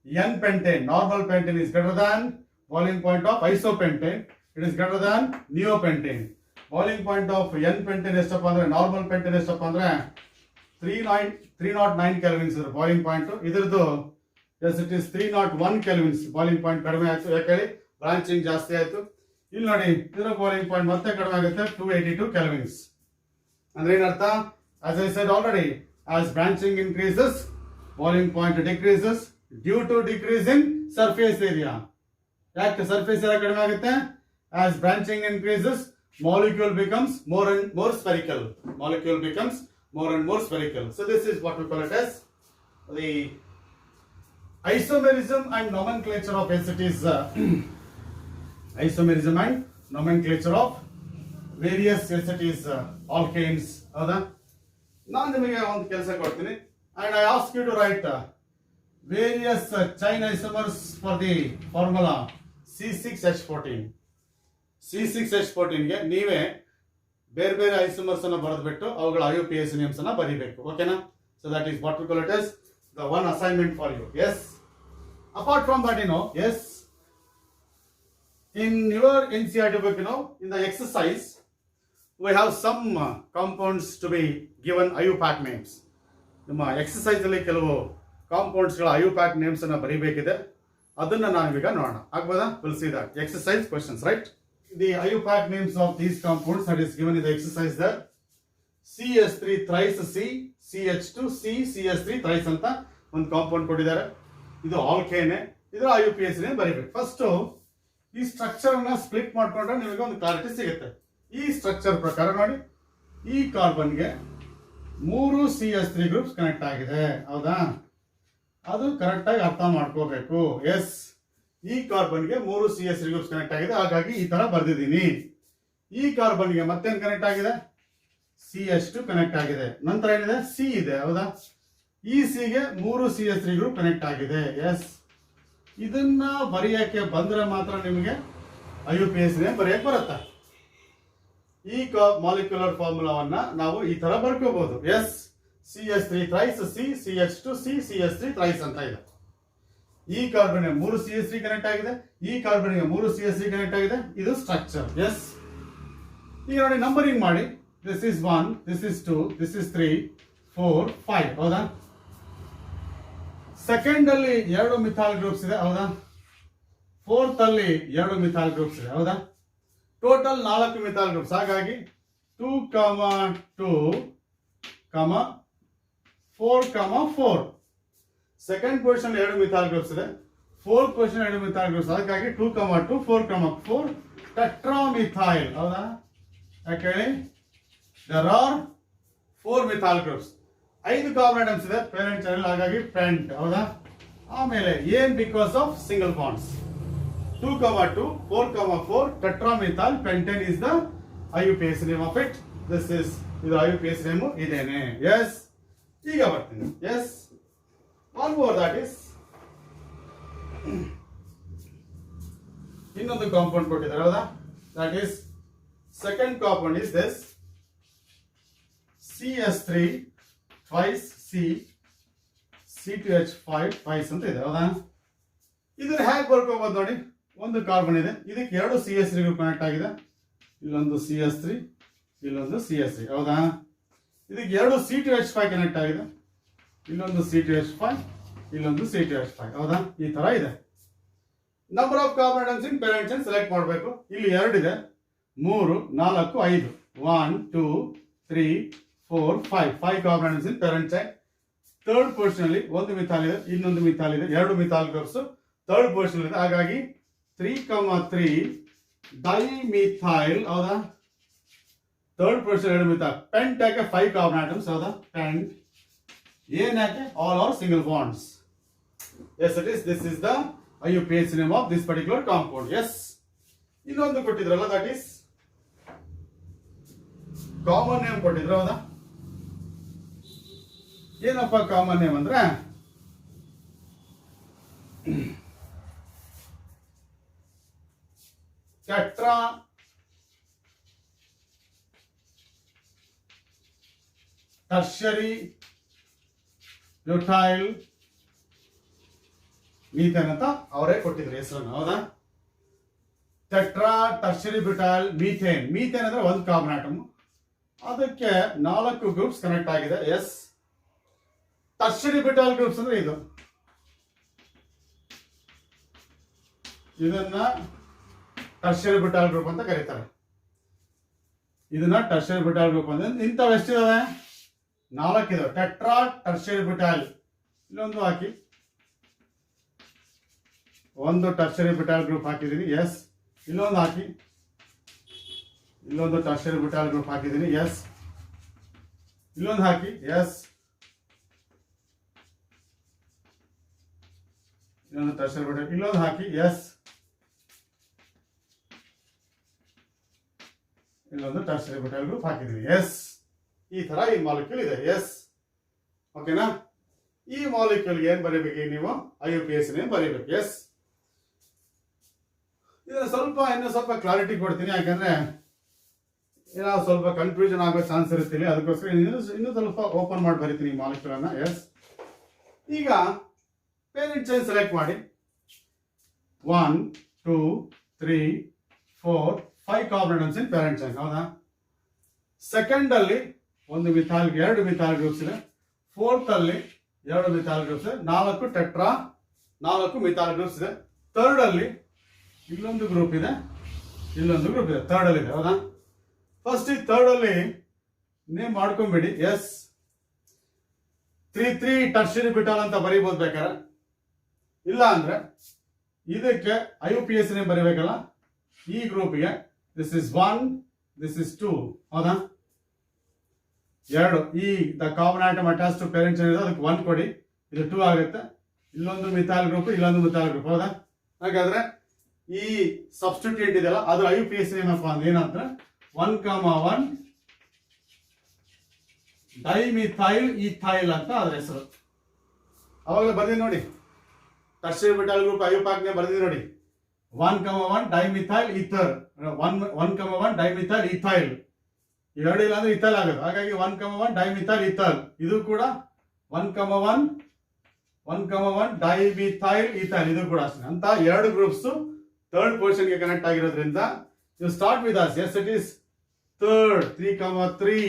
n pentane normal pentane is greater than boiling point of isopentane it is greater than neopentane boiling point of n pentane ಎಷ್ಟಪ್ಪ ಅಂದ್ರೆ normal pentane ಎಷ್ಟಪ್ಪ ಅಂದ್ರೆ 309 kelvins is boiling point ಇದರದು yes it is 301 kelvins boiling point ಕಡಿಮೆ ಆಯ್ತು ಯಾಕೆ ಹೇಳಿ branching ಜಾಸ್ತಿ ಆಯ್ತು ಇಲ್ಲಿ ನೋಡಿ ಇದರ ಬಾಯ್ಲಿಂಗ್ ಪಾಯಿಂಟ್ ಮತ್ತೆ ಕಡಿಮೆ ಆಗುತ್ತೆ 282 kelvins ಅಂದ್ರೆ ಏನರ್ಥ as I said already as branching increases boiling point decreases due to decrease in surface area ಯಾಕೆ surface area ಕಡಿಮೆ ಆಗುತ್ತೆ as branching increases molecule becomes more and more spherical molecule becomes more and more spherical so this is what we call it as the isomerism and nomenclature of acids isomerism and nomenclature of various acetals alkanes ಹೌದಾ ನಾನು ನಿಮಗೆ ಒಂದು ಕೆಲಸ ಕೊಡ್ತೀನಿ and I ask you to write various chain isomers for the formula C6H14 C6H14 ಗೆ ನೀವೇ ಬೇರೆ ಬೇರೆ ಐಸೋಮರ್ಸ್ ಅನ್ನು ಬರೆದ್ಬಿಟ್ಟು ಅವುಗಳ IUPAC ನೇಮ್ಸ್ ಅನ್ನು ಬರೀಬೇಕು ಓಕೆನಾ so that is what we call it as the one assignment for you yes apart from that yes in your NCERT book in the exercise we have some compounds to be given IUPAC names ನಿಮ್ಮ exercise ಅಲ್ಲಿ ಕೆಲವು compounds ಗಳ IUPAC names ಅನ್ನು ಬರೀಬೇಕಿದೆ ಅದನ್ನ ನಾನು ಈಗ ನೋಡೋಣ ಆಗಬಹುದಾ we'll see that exercise questions right the IUPAC names of these compounds that is given in the exercise there CH3 thrice C CH2 C CH3 thrice ಅಂತ ಒಂದು ಕಾಂಪೌಂಡ್ ಕೊಟ್ಟಿದ್ದಾರೆ ಇದು ಆಲ್ಕೇನೆ ಇದರ IUPAC ನೇಮ್ ಬರೀಬೇಕು ಫಸ್ಟ್ ಈ ಸ್ಟ್ರಕ್ಚರ್ ಅನ್ನ split ಮಾಡ್ಕೊಂಡ್ರೆ ನಿಮಗೆ ಒಂದು ಕ್ಲಾರಿಟಿ ಸಿಗುತ್ತೆ ಈ ಸ್ಟ್ರಕ್ಚರ್ ಪ್ರಕಾರ ನೋಡಿ ಈ ಕಾರ್ಬನ್ಗೆ 3 CH3 ಗ್ರೂಪ್ಸ್ ಕನೆಕ್ಟ್ ಆಗಿದೆ ಹೌದಾ ಅದು ಕರೆಕ್ಟ್ ಆಗಿ ಅರ್ಥ ಮಾಡ್ಕೋಬೇಕು ಎಸ್ ಈ ಕಾರ್ಬನ್ಗೆ 3 CH3 ಗ್ರೂಪ್ಸ್ ಕನೆಕ್ಟ್ ಆಗಿದೆ ಹಾಗಾಗಿ ಈ ತರ ಬರ್ದಿದ್ದೀನಿ ಈ ಕಾರ್ಬನ್ಗೆ ಮತ್ತೇನು ಕನೆಕ್ಟ್ ಆಗಿದೆ CH2 ಕನೆಕ್ಟ್ ಆಗಿದೆ ನಂತರ ಏನಿದೆ C ಇದೆ ಹೌದಾ ಈ C ಗೆ 3 CH3 ಗ್ರೂಪ್ ಕನೆಕ್ಟ್ ಆಗಿದೆ ಎಸ್ ಇದನ್ನ ಬರೆಯಕ್ಕೆ ಬಂದ್ರೆ ಮಾತ್ರ ನಿಮಗೆ IUPAC ನೇಮ್ ಬರೆಯಕ್ಕೆ ಬರುತ್ತೆ ಈ ಮಾಲಿಕ್ಯುಲರ್ ಫಾರ್ಮುಲಾವನ್ನ ನಾವು ಈ ತರ ಬರ್ಕೋಬಹುದು S CH3 thrice C CH2 C CH3 thrice ಅಂತ ಇದೆ ಈ ಕಾರ್ಬನ್ಗೆ 3 CH3 ಕನೆಕ್ಟ್ ಆಗಿದೆ ಈ ಕಾರ್ಬನ್ಗೆ 3 CH3 ಕನೆಕ್ಟ್ ಆಗಿದೆ ಇದು ಸ್ಟ್ರಕ್ಚರ್ ಎಸ್ ಈಗ ನೋಡಿ ನಂಬರಿಂಗ್ ಮಾಡಿ this is 1 this is 2 this is 3 4 5 ಹೌದಾ ಸೆಕೆಂಡ್ ಅಲ್ಲಿ 2 ಮಿಥಾಲ್ ಗ್ರೂಪ್ಸ್ ಇದೆ ಹೌದಾ ಫೋರ್ತ್ ಅಲ್ಲಿ 2 ಮಿಥಾಲ್ ಗ್ರೂಪ್ಸ್ ಇದೆ ಹೌದಾ ಟೋಟಲ್ 4 ಮಿಥಾಲ್ ಗ್ರೂಪ್ಸ್ ಹಾಗಾಗಿ 2, 2, 4, 4 ಸೆಕೆಂಡ್ ಪೊಸಿಷನ್ 2 ಮಿಥಾಲ್ ಗ್ರೂಪ್ಸ್ ಇದೆ ಫೋರ್ತ್ ಪೊಸಿಷನ್ 2 ಮಿಥಾಲ್ ಗ್ರೂಪ್ಸ್ ಹಾಗಾಗಿ 2, 2, 4, 4 ಟೆಟ್ರಾಮಿಥೈಲ್ ಹೌದಾ ಯಾಕೆ ಹೇಳಿ there are 4 methyl groups 5 carbon atoms ಇದೆ ಪೇರೆಂಟ್ ಚೈನ್ ಹಾಗಾಗಿ ಪೆಂಟ್ ಹೌದಾ ಆಮೇಲೆ ಏನ್ because of single bonds 2, 2, 4, 4 tetramethyl pentane is the IUPAC name of it this is the IUPAC name ಇದೇನೆ yes ಈಗ ಬರ್ತೀನಿ yes one more that is ಇನ್ನೊಂದು compound ಕೊಟ್ಟಿದ್ದಾರೆ ಹೌದಾ that is second compound is this CH3 twice C C2H5 twice ಅಂತ ಇದೆ ಹೌದಾ ಇದನ್ನ ಹೇಗೆ ಬರ್ಕೋಬಹುದು ನೋಡಿ ಒಂದು ಕಾರ್ಬನ್ ಇದೆ ಇದಕ್ಕೆ 2 CH3 ಗ್ರೂಪ್ ಕನೆಕ್ಟ್ ಆಗಿದೆ ಇಲ್ಲೊಂದು CH3 ಇಲ್ಲೊಂದು CH3 ಹೌದಾ ಇದಕ್ಕೆ 2 C2H5 ಕನೆಕ್ಟ್ ಆಗಿದೆ ಇಲ್ಲೊಂದು C2H5 ಇಲ್ಲೊಂದು C2H5 ಹೌದಾ ಈ ತರ ಇದೆ number of carbon atoms in parent chain select ಮಾಡಬೇಕು ಇಲ್ಲಿ 2 ಇದೆ 3 4 5 1 2 3 4 5 carbon atoms in parent chain third position ಅಲ್ಲಿ ಒಂದು ಮಿಥಾಲ್ ಇದೆ ಇನ್ನೊಂದು ಮಿಥಾಲ್ ಇದೆ 2 ಮಿಥಾಲ್ ಗ್ರೂಪ್ಸ್ ಥರ್ಡ್ ಪೊಸಿಷನ್ ಇದೆ ಹಾಗಾಗಿ 3, 3 ಡೈಮಿಥೈಲ್ ಹೌದಾ ಥರ್ಡ್ ಪೊಸಿಷನ್ 2 ಮಿಥಾಲ್ ಪೆಂಟ್ ಯಾಕೆ 5 ಕಾರ್ಬನ್ ಆಟಮ್ಸ್ ಹೌದಾ ಪೆಂಟ್ ಏನ್ ಯಾಕೆ all are single bonds Yes, it is. This is the IUPAC name of this particular compound. Yes. ಇನ್ನೊಂದು ಕೊಟ್ಟಿದ್ರಲ್ಲ, ದಟ್ ಈಸ್ ಕಾಮನ್ ನೇಮ್ ಕೊಟ್ಟಿದ್ರು, ಹೌದಾ? ಏನಪ್ಪ ಕಾಮನ್ ನೇಮ್ ಅಂದ್ರೆ ಟೆಟ್ರಾ ಟರ್ಷರಿ ಬ್ಯೂಟೈಲ್ ಮೀಥೇನ್ ಅಂತ ಅವರೇ ಕೊಟ್ಟಿದ್ರು ಹೆಸರನ್ನು, ಹೌದಾ? Tetra tertiary butyl methane. Methane ಅಂದ್ರೆ ಒಂದು ಕಾರ್ಬನ್ ಆಟಮ್, ಅದಕ್ಕೆ 4 ಗ್ರೂಪ್ಸ್ ಕನೆಕ್ಟ್ ಆಗಿದೆ. ಎಸ್. ಟರ್ಷರಿ ಬ್ಯೂಟೈಲ್ ಗ್ರೂಪ್ಸ್ ಅಂದ್ರೆ ಇದನ್ನ ಟರ್ಷರಿ ಬ್ಯೂಟೈಲ್ ಗ್ರೂಪ್ ಅಂತ ಕರೀತಾರೆ. ಇದನ್ನ ಟರ್ಷರಿ ಬ್ಯೂಟೈಲ್ ಗ್ರೂಪ್ ಅಂದ್ರೆ ಇಂಥವು ಎಷ್ಟಿದಾವೆ? 4 ಇದಾವೆ. ಟೆಟ್ರಾ ಟರ್ಷರಿ ಬ್ಯೂಟೈಲ್ ಇಲ್ಲೊಂದು ಹಾಕಿ, ಒಂದು ಟರ್ಷರಿ ಬ್ಯೂಟೈಲ್ ಗ್ರೂಪ್ ಹಾಕಿದ್ದೀನಿ. ಎಸ್. ಇಲ್ಲೊಂದು ಹಾಕಿ, ಇಲ್ಲೊಂದು ಟರ್ಷರಿ ಬ್ಯೂಟೈಲ್ ಗ್ರೂಪ್ ಹಾಕಿದ್ದೀನಿ. ಎಸ್. ಇಲ್ಲೊಂದು ಹಾಕಿ. ಎಸ್. ಇಲ್ಲೊಂದು ಟರ್ಷರಿ ಬ್ಯೂಟೈಲ್, ಇಲ್ಲೊಂದು ಹಾಕಿ. ಎಸ್. ಇಲ್ಲೊಂದು ಟರ್ಷರಿ ಬ್ಯೂಟೈಲ್ ಗ್ರೂಪ್ ಹಾಕಿದ್ದೀನಿ. ಎಸ್. ಈ ತರ ಈ ಮಾಲಿಕ್ಯೂಲ್ ಇದೆ. ಎಸ್. ಓಕೆನಾ? ಈ ಮಾಲಿಕ್ಯೂಲ್ಗೆ ಏನ್ ಬರೀಬೇಕು ನೀವು? IUPAC ನೇಮ್ ಬರೀಬೇಕು. ಎಸ್. ಇದನ್ನ ಇನ್ನೂ ಸ್ವಲ್ಪ ಕ್ಲಾರಿಟಿ ಕೊಡ್ತೀನಿ, ಯಾಕಂದ್ರೆ ಏನಾದ್ರು ಸ್ವಲ್ಪ ಕನ್ಫ್ಯೂಷನ್ ಆಗೋ ಚಾನ್ಸ್ ಇರುತ್ತಿಲ್ಲ. ಅದಕ್ಕೋಸ್ಕರ ಇನ್ನೂ ಸ್ವಲ್ಪ ಓಪನ್ ಮಾಡಿ ಬರೀತೀನಿ ಈ ಮಾಲಿಕ್ಯೂಲ್ ಅನ್ನ. ಎಸ್. ಈಗ ಪೇರೆಂಟ್ ಚೈನ್ ಸೆಲೆಕ್ಟ್ ಮಾಡಿ. 1 2 3 4 5 carbon atoms in parent chain, ಹೌದಾ? ಸೆಕೆಂಡ್ ಅಲ್ಲಿ ಒಂದು ಮಿಥೈಲ್, 2 ಮಿಥೈಲ್ ಗ್ರೂಪ್ಸ್ ಇದೆ. ಫೋರ್ತ್ ಅಲ್ಲಿ 2 ಮಿಥೈಲ್ ಗ್ರೂಪ್ಸ್ ಇದೆ. 4 ಟೆಟ್ರಾ, 4 ಮಿಥೈಲ್ ಗ್ರೂಪ್ಸ್ ಇದೆ. ಥರ್ಡ್ ಅಲ್ಲಿ ಇಲ್ಲೊಂದು ಗ್ರೂಪ್ ಇದೆ, ಇಲ್ಲೊಂದು ಗ್ರೂಪ್ ಇದೆ. ಥರ್ಡ್ ಅಲ್ಲಿ ಇದೆ, ಹೌದಾ? ಫಸ್ಟ್ ಈ ಥರ್ಡ್ ಅಲ್ಲಿ ನೇಮ್ ಮಾಡ್ಕೊಂಡ್ಬಿಡಿ. ಎಸ್. 3 ಟರ್ಷರಿ ಬ್ಯೂಟೈಲ್ ಅಂತ ಬರೀಬಹುದು ಬೇಕಾದ್ರೆ. ಇಲ್ಲ ಅಂದ್ರೆ ಇದಕ್ಕೆ IUPAC ನೇಮ್ ಬರೀಬೇಕಲ್ಲ, ಈ ಗ್ರೂಪ್ಗೆ ದಿಸ್ ಇಸ್ 1, ದಿಸ್ ಇಸ್ 2, ಹೌದಾ? 2 ಈ the carbon atom attach to parent chain ಇದೆ, ಅದಕ್ಕೆ 1 ಕೊಡಿ. ಇದು 2 ಆಗುತ್ತೆ. ಇಲ್ಲೊಂದು ಮಿಥೈಲ್ ಗ್ರೂಪ್, ಇಲ್ಲೊಂದು ಮಿಥೈಲ್ ಗ್ರೂಪ್, ಹೌದಾ? ಹಾಗಾದ್ರೆ ಈ ಸಬ್ಸ್ಟಿಟ್ಯೂಟ್ ಇದೆಯಲ್ಲ, ಅದು IUPAC ನೇಮ್ ಅಂದ್ರೆ ಏನಂದ್ರೆ 1,1 ಡೈಮಿಥೈಲ್ ಈಥೈಲ್ ಅಂತ ಅದ್ರ ಹೆಸರು. ಅವಾಗಲೇ ಬರ್ದಿನಿ ನೋಡಿ, tertiary butyl group IUPAC name ಬರ್ದಿನಿ ನೋಡಿ. 1,1 ಡೈಮಿಥೈಲ್ ಈಥರ್, 1,1 ಡೈಮಿಥೈಲ್ ಈಥೈಲ್. ಎರಡು ಇಲ್ಲ ಅಂದ್ರೆ ಇಥೈಲ್ ಆಗೋದು, ಹಾಗಾಗಿ 1,1 ಡೈಮಿಥೈಲ್ ಈಥೈಲ್. ಇದು ಕೂಡ 1,1 ಡೈಮಿಥೈಲ್ ಈಥೈಲ್, ಇದು ಕೂಡ ಅಷ್ಟೇ ಅಂತ 2 ಗ್ರೂಪ್ಸ್ ಥರ್ಡ್ ಪೊಸಿಷನ್ ಗೆ ಕನೆಕ್ಟ್ ಆಗಿರೋದ್ರಿಂದ you start with us. Yes, it is third. 3,3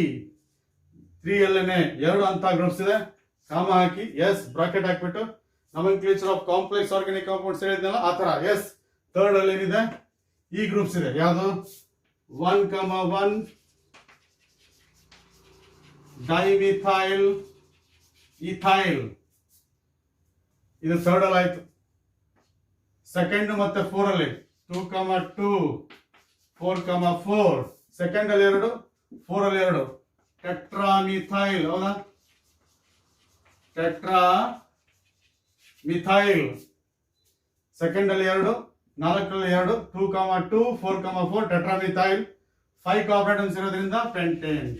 3 ಅಲ್ಲೇನೆ 2 ಅಂತ ಗ್ರೂಪ್ಸ್ ಇದೆ, ಕಾಮ ಹಾಕಿ. ಎಸ್. ಬ್ರಾಕೆಟ್ ಹಾಕ್ಬಿಟ್ಟು ನಾಮೆನ್ಕ್ಲೇಚರ್ ಆಫ್ ಕಾಂಪ್ಲೆಕ್ಸ್ ಆರ್ಗಾನಿಕ್ ಕಾಂಪೌಂಡ್ಸ್ ಹೇಳಿದ್ನಲ್ಲ ಆ ತರ. ಎಸ್. ಥರ್ಡ್ ಅಲ್ಲಿ ಏನಿದೆ? ಈ ಗ್ರೂಪ್ಸ್ ಇದೆ. ಯಾವುದು? 1,1 ಡೈಮಿಥೈಲ್ ಈಥೈಲ್. ಇದು ಥರ್ಡ್ ಅಲ್ಲಿ ಆಯ್ತು. ಸೆಕೆಂಡ್ ಮತ್ತೆ 4 ಅಲ್ಲಿ 2,2 4,4. ಸೆಕೆಂಡ್ ಅಲ್ಲಿ 2, 4 ಅಲ್ಲಿ 2 ಟೆಟ್ರಾಮಿಥೈಲ್, ಹೌದಾ? ಟೆಟ್ರಾಮಿಥೈಲ್. ಸೆಕೆಂಡ್ ಅಲ್ಲಿ 2, 4 ಅಲ್ಲಿ 2 2,2 4,4 ಟೆಟ್ರಾಮಿಥೈಲ್. 5 ಕಾರ್ಬನ್ ಆಟಮ್ಸ್ ಇರೋದ್ರಿಂದ pentane.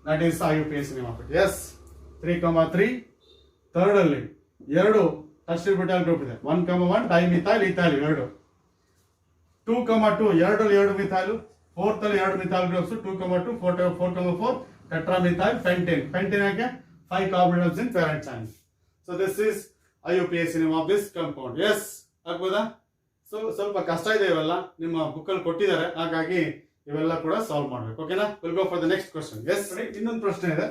That is IUPAC name of it. Yes. 3,3 third ಅಲ್ಲಿ 2 ಟರ್ಷರಿ ಬ್ಯೂಟೈಲ್ ಗ್ರೂಪ್ ಇದೆ. 1,1 ಡೈಮಿಥೈಲ್ ಈಥೈಲ್ 2. 2,2 2 ಮಿಥೈಲ್. ಫೋರ್ತ್ ಅಲ್ಲಿ 2 methyl groups. 2,2 4,4 tetramethyl pentane. Pentane ಯಾಕೆ? 5 carbon atoms in parent chain. So this is IUPAC name of this compound. Yes. ಆಗ್ಬೋದಾ? So ಸ್ವಲ್ಪ ಕಷ್ಟ ಇದೆ, ಇವೆಲ್ಲ ನಿಮ್ಮ ಬುಕ್ ಅಲ್ಲಿ ಕೊಟ್ಟಿದ್ದಾರೆ, ಹಾಗಾಗಿ ಇವೆಲ್ಲ ಕೂಡ ಸಾಲ್ವ್ ಮಾಡಬೇಕು. ಓಕೆನಾ? Will go for the next question. Yes. ಇನ್ನೊಂದು ಪ್ರಶ್ನೆ ಇದೆ.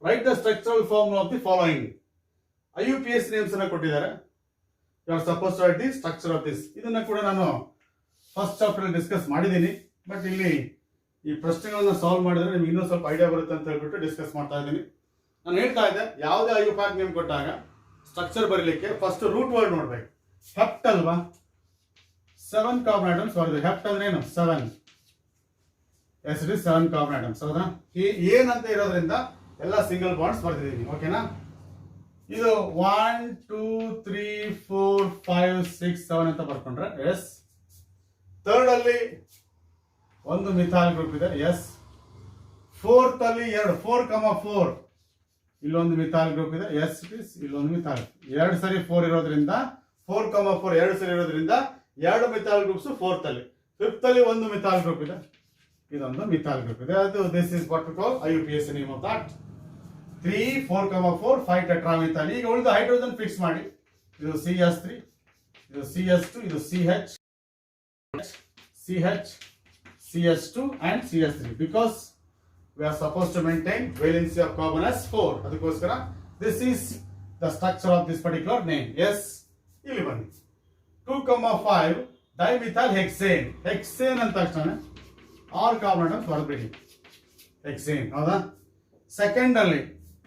Write the structural formula of the following. IUPAC names ಅನ್ನ ಕೊಟ್ಟಿದ್ದಾರೆ. You are suppose to write the structure of this. ಇದನ್ನ ಕೂಡ ನಾನು ಫಸ್ಟ್ ಚಾಪ್ಟರ್ ಅಲ್ಲಿ ಡಿಸ್ಕಸ್ ಮಾಡಿದ್ದೀನಿ, ಬಟ್ ಇಲ್ಲಿ ಈ ಪ್ರಶ್ನೆಗಳನ್ನ ಸಾಲ್ವ್ ಮಾಡಿದ್ರೆ ನಿಮ್ಗೆ ಇನ್ನೂ ಸ್ವಲ್ಪ ಐಡಿಯಾ ಬರುತ್ತೆ ಅಂತ ಹೇಳ್ಬಿಟ್ಟು ಡಿಸ್ಕಸ್ ಮಾಡ್ತಾ ಇದ್ದೀನಿ. ನಾನು ಹೇಳ್ತಾ ಇದ್ದೆ, ಯಾವುದೇ IUPAC ನೇಮ್ ಕೊಟ್ಟಾಗ ಸ್ಟ್ರಕ್ಚರ್ ಬರೀಲಿಕ್ಕೆ ಫಸ್ಟ್ ರೂಟ್ ವರ್ಡ್ ನೋಡ್ಬೇಕು. ಹೆಪ್ಟ್ ಅಲ್ವಾ? 7 ಕಾರ್ಬನ್ ಆಟಮ್ಸ್ ಬರೆದು. ಹೆಪ್ಟ್ ಅಂದ್ರೆ ಏನು? 7. Yes, it is 7 carbon atoms, ಹೌದಾ? ಏನಂತ ಇರೋದ್ರಿಂದ ಎಲ್ಲ ಸಿಂಗಲ್ ಬಾಂಡ್ಸ್ ಬರ್ತಿದ್ದೀನಿ. ಓಕೆನಾ? ಇದು 1 2 3 4 5 6 7 ಅಂತ ಬರ್ಕೊಂಡ್ರೆ ಎಸ್. ಥರ್ಡ್ ಅಲ್ಲಿ ಒಂದು ಮಿಥೈಲ್ ಗ್ರೂಪ್ ಇದೆ ಎಸ್. ಫೋರ್ತ್ ಅಲ್ಲಿ 4,4 ಇಲ್ಲೊಂದು ಮಿಥೈಲ್ ಗ್ರೂಪ್ ಇದೆ ಎಸ್. ಇಲ್ಲೊಂದು ಮಿಥೈಲ್ 2 ಸರಿ 4 ಇರೋದ್ರಿಂದ 4,4 2 ಸರಿ ಇರೋದ್ರಿಂದ 2 ಮಿಥೈಲ್ ಗ್ರೂಪ್ಸ್ ಫೋರ್ತ್ ಅಲ್ಲಿ. ಫಿಫ್ತ್ ಅಲ್ಲಿ ಒಂದು ಮಿಥೈಲ್ ಗ್ರೂಪ್ ಇದೆ, ಇದೊಂದು ಮಿಥೈಲ್ ಗ್ರೂಪ್ ಇದೆ. ಅದು this is what we call IUPAC name of that. 3 4,4 5 ಟೆಟ್ರಾಮಿಥೈಲ್. ಈಗ ಉಳಿದ ಹೈಡ್ರೋಜನ್ ಫಿಕ್ಸ್ ಮಾಡಿ. ಇದು CH3, ಇದು CH2, ಇದು CH, CH2 and CH3 because we are supposed to maintain valency of carbon as 4. ಅದಕ್ಕೋಸ್ಕರ this is the structure of this particular name. Yes, ಇಲ್ಲಿ ಬನ್ನಿ. 2,5 dimethyl hexane. Hexane ಅಂತ ತಕ್ಷಣ 6 ಕಾರ್ಬನ್ ಆಟಮ್ಸ್ ಬರೆದ್ಬಿಡಿ. ಹೆಕ್ಸೇನ್ ಹೌದಾ? ಸೆಕೆಂಡ್ ಅಲ್ಲಿ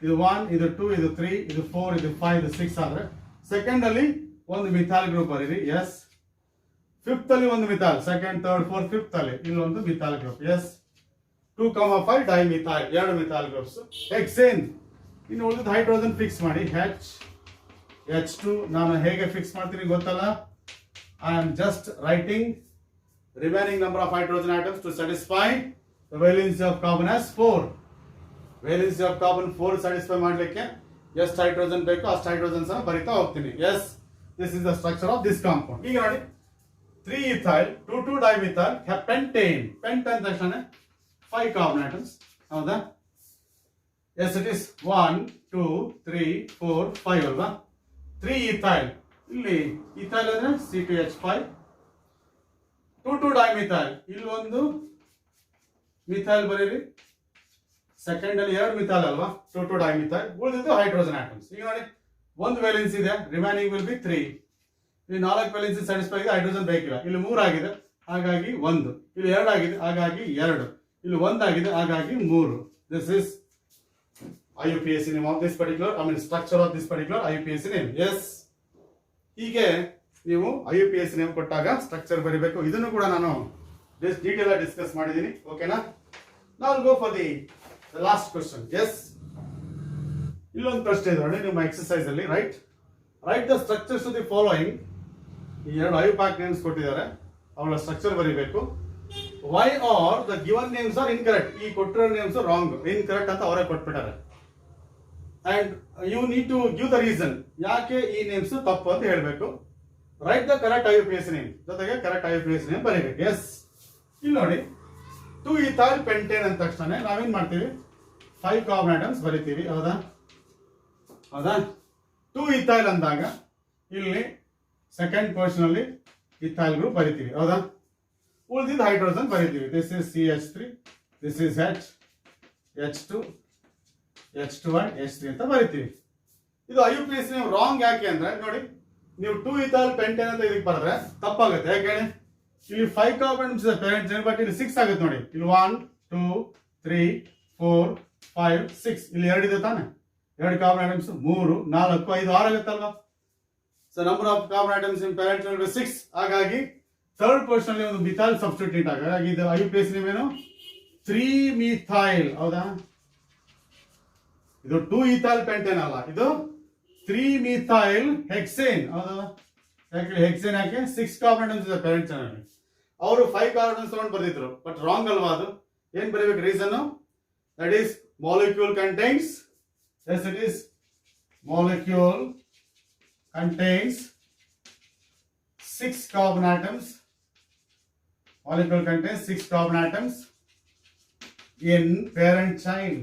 ಇದು 1, ಇದು 2, ಇದು 3, ಇದು 4, ಇದು 5, ಇದು 6 ಆದ್ರೆ ಸೆಕೆಂಡ್ ಅಲ್ಲಿ ಒಂದು ಮಿಥೈಲ್ ಗ್ರೂಪ್ ಬರೀರಿ ಎಸ್. ಫಿಫ್ತ್ ಅಲ್ಲಿ ಒಂದು methyl, second third fourth fifth ಅಲ್ಲಿ ಇಲ್ಲೊಂದು methyl group yes. 2,5 dimethyl 2 methyl groups hexane. ಇನ್ನು ಉಳಿದ ಹೈಡ್ರೋಜನ್ ಫಿಕ್ಸ್ ಮಾಡಿ. H2 ನಾನು ಹೇಗೆ ಫಿಕ್ಸ್ ಮಾಡ್ತೀನಿ ಗೊತ್ತಲ್ಲ? I am just writing remaining number of hydrogen atoms to satisfy the valency of carbon as 4. Valency of carbon 4 satisfy ಮಾಡಲಿಕ್ಕೆ ಎಷ್ಟು hydrogen ಬೇಕು ಅಷ್ಟು ಹೈಡ್ರೋಜನ್ಸ್ ಅನ್ನು ಬರಿತಾ ಹೋಗ್ತೀನಿ. Yes, this is the structure of this compound. ಈಗ ನೋಡಿ 3 ethyl 2 dimethyl pentane. pentane ತಕ್ಷಣ 5 carbon atoms ಹೌದಾ? ಎಸ್, ಇಟ್ ಇಸ್ 1 2 3 4 5 ಅಲ್ವಾ? 3 ethyl ಇಲ್ಲಿ ethyl ಅಂದ್ರೆ C2H5. 2 dimethyl ಇಲ್ಲಿ ಒಂದು ಮಿಥೈಲ್ ಬರೀರಿ. ಸೆಕೆಂಡ್ ಅಲ್ಲಿ 2 ಮಿಥೈಲ್ ಅಲ್ವಾ? 2 dimethyl. ಉಳಿದಿದ್ದು ಹೈಡ್ರೋಜನ್ ಆಟಮ್ಸ್. ಈಗ ನೋಡಿ ಒಂದು ವೇಲೆನ್ಸ್ ಇದೆ, ರಿಮೈನಿಂಗ್ ವಿಲ್ ಬಿ 3. ಇಲ್ಲಿ 4 ವೇಲೆನ್ಸಿ ಸ್ಯಾಟಿಸ್ಫೈ ಆಗಿದೆ, ಹೈಡ್ರೋಜನ್ ಬೇಕಿಲ್ಲ. ಇಲ್ಲಿ 3 ಆಗಿದೆ ಹಾಗಾಗಿ 1, ಇಲ್ಲಿ 2 ಆಗಿದೆ ಹಾಗಾಗಿ 2, ಇಲ್ಲಿ 1 ಆಗಿದೆ ಹಾಗಾಗಿ 3. This is IUPAC name of this particular, I mean structure of this particular IUPAC name. Yes, ಹೀಗೆ ನೀವು IUPAC ನೇಮ್ ಕೊಟ್ಟಾಗ ಸ್ಟ್ರಕ್ಚರ್ ಬರೀಬೇಕು. ಇದನ್ನು ಕೂಡ ನಾನು ಡೀಟೇಲ್ ಆಗಿ ಡಿಸ್ಕಸ್ ಮಾಡಿದ್ದೀನಿ. ಓಕೆನಾ? ನಾವು go for the last question. Yes, ಇಲ್ಲೊಂದು ಪ್ರಶ್ನೆ ಇದೆ ನೋಡಿ ನಿಮ್ಮ ಎಕ್ಸರ್ಸೈಸ್ ಅಲ್ಲಿ. Write the structures of the following. ಈ 2 IUPAC ನೇಮ್ಸ್ ಕೊಟ್ಟಿದ್ದಾರೆ, ಅವಳ ಸ್ಟ್ರಕ್ಚರ್ ಬರೀಬೇಕು. Why are the given names are incorrect. ಈ ಕೊಟ್ಟಿರೋ ನೇಮ್ಸ್ ರಾಂಗ್, ಇನ್ಕರೆಕ್ಟ್ ಅಂತ ಅವರೇ ಕೊಟ್ಬಿಟ್ಟಾರೆ. And you need to give the reason, ಯಾಕೆ ಈ ನೇಮ್ಸ್ ತಪ್ಪು ಅಂತ ಹೇಳಬೇಕು. Write the correct IUPAC name, ಜೊತೆಗೆ ಕರೆಕ್ಟ್ IUPAC ನೇಮ್ ಬರೀಬೇಕು. ಎಸ್, ಇಲ್ಲಿ ನೋಡಿ 2 ethyl pentane ಅಂದ ತಕ್ಷಣ ನಾವೇನ್ ಮಾಡ್ತೀವಿ? 5 ಕಾರ್ಬನ್ ಆಟಮ್ಸ್ ಬರಿತೀವಿ ಹೌದಾ? 2 ethyl ಅಂದಾಗ ಇಲ್ಲಿ ಸೆಕೆಂಡ್ ಪೊಸಿಷನ್ ಅಲ್ಲಿ ಇಥೈಲ್ ಗ್ರೂಪ್ ಬರಿತೀವಿ ಹೌದಾ? ಉಳಿದಿದ್ದು ಹೈಡ್ರೋಜನ್ ಬರಿತೀವಿ. This is CH3, this is H2 and H3 ಅಂತ ಬರಿತೀವಿ. ಇದು IUPAC ನೇಮ್ ರಾಂಗ್ ಯಾಕೆ ಅಂದ್ರೆ ನೋಡಿ, ನೀವು 2 ethyl pentane ಅಂತ ಇದಕ್ಕೆ ಬರೆದ್ರೆ ತಪ್ಪಾಗುತ್ತೆ. ಯಾಕೆ ಹೇಳಿ? ಇಲ್ಲಿ 5 ಕಾರ್ಬನ್ಸ್ ಪೇರೆಂಟ್ ಚೈನ್, ಬಟ್ ಇಲ್ಲಿ 6 ಆಗುತ್ತೆ ನೋಡಿ. ಇಲ್ಲಿ 1 2 3 4 5 6 ಇಲ್ಲಿ 2 ಇದೆ ತಾನೆ? 2 ಕಾರ್ಬನ್ ಆಟಮ್ಸ್ 3 4 5 6 ಆಗುತ್ತಲ್ವಾ? So number of carbon atoms in parent chain 6. ಹಾಗಾಗಿ ಥರ್ಡ್ ಪೊಸಿಷನ್ ಅಲ್ಲಿ ಒಂದು ಮಿಥೈಲ್ ಸಬ್ಸ್ಟಿಟ್ಯೂಟ್ ಆಗ ಹಾಗಾಗಿ ಇದು IUPAC ನೇಮ್ ಏನು? 3 methyl ಹೌದಾ? ಇದು 2 ethyl pentane ಅಲ್ಲ, ಇದು 3 methyl hexane ಹೌದಾ? ಯಾಕೆ ಹೆಕ್ಸೇನ್ ಯಾಕೆ? 6 ಕಾರ್ಬನ್ ಆಟಮ್ಸ್ ಇದೆ ಪೇರೆಂಟ್ ಚೈನ್ ಅಲ್ಲಿ. ಅವರು 5 ಕಾರ್ಬನ್ ಆಟಮ್ಸ್ ತಗೊಂಡು ಬರ್ದಿದ್ರು, ಬಟ್ ರಾಂಗ್ ಅಲ್ವಾ? ಅದು ಏನ್ ಬರೀಬೇಕು reason? That is molecule contains. Yes, it is molecule contains 6 carbon atoms. Molecule contains 6 carbon atoms in parent chain.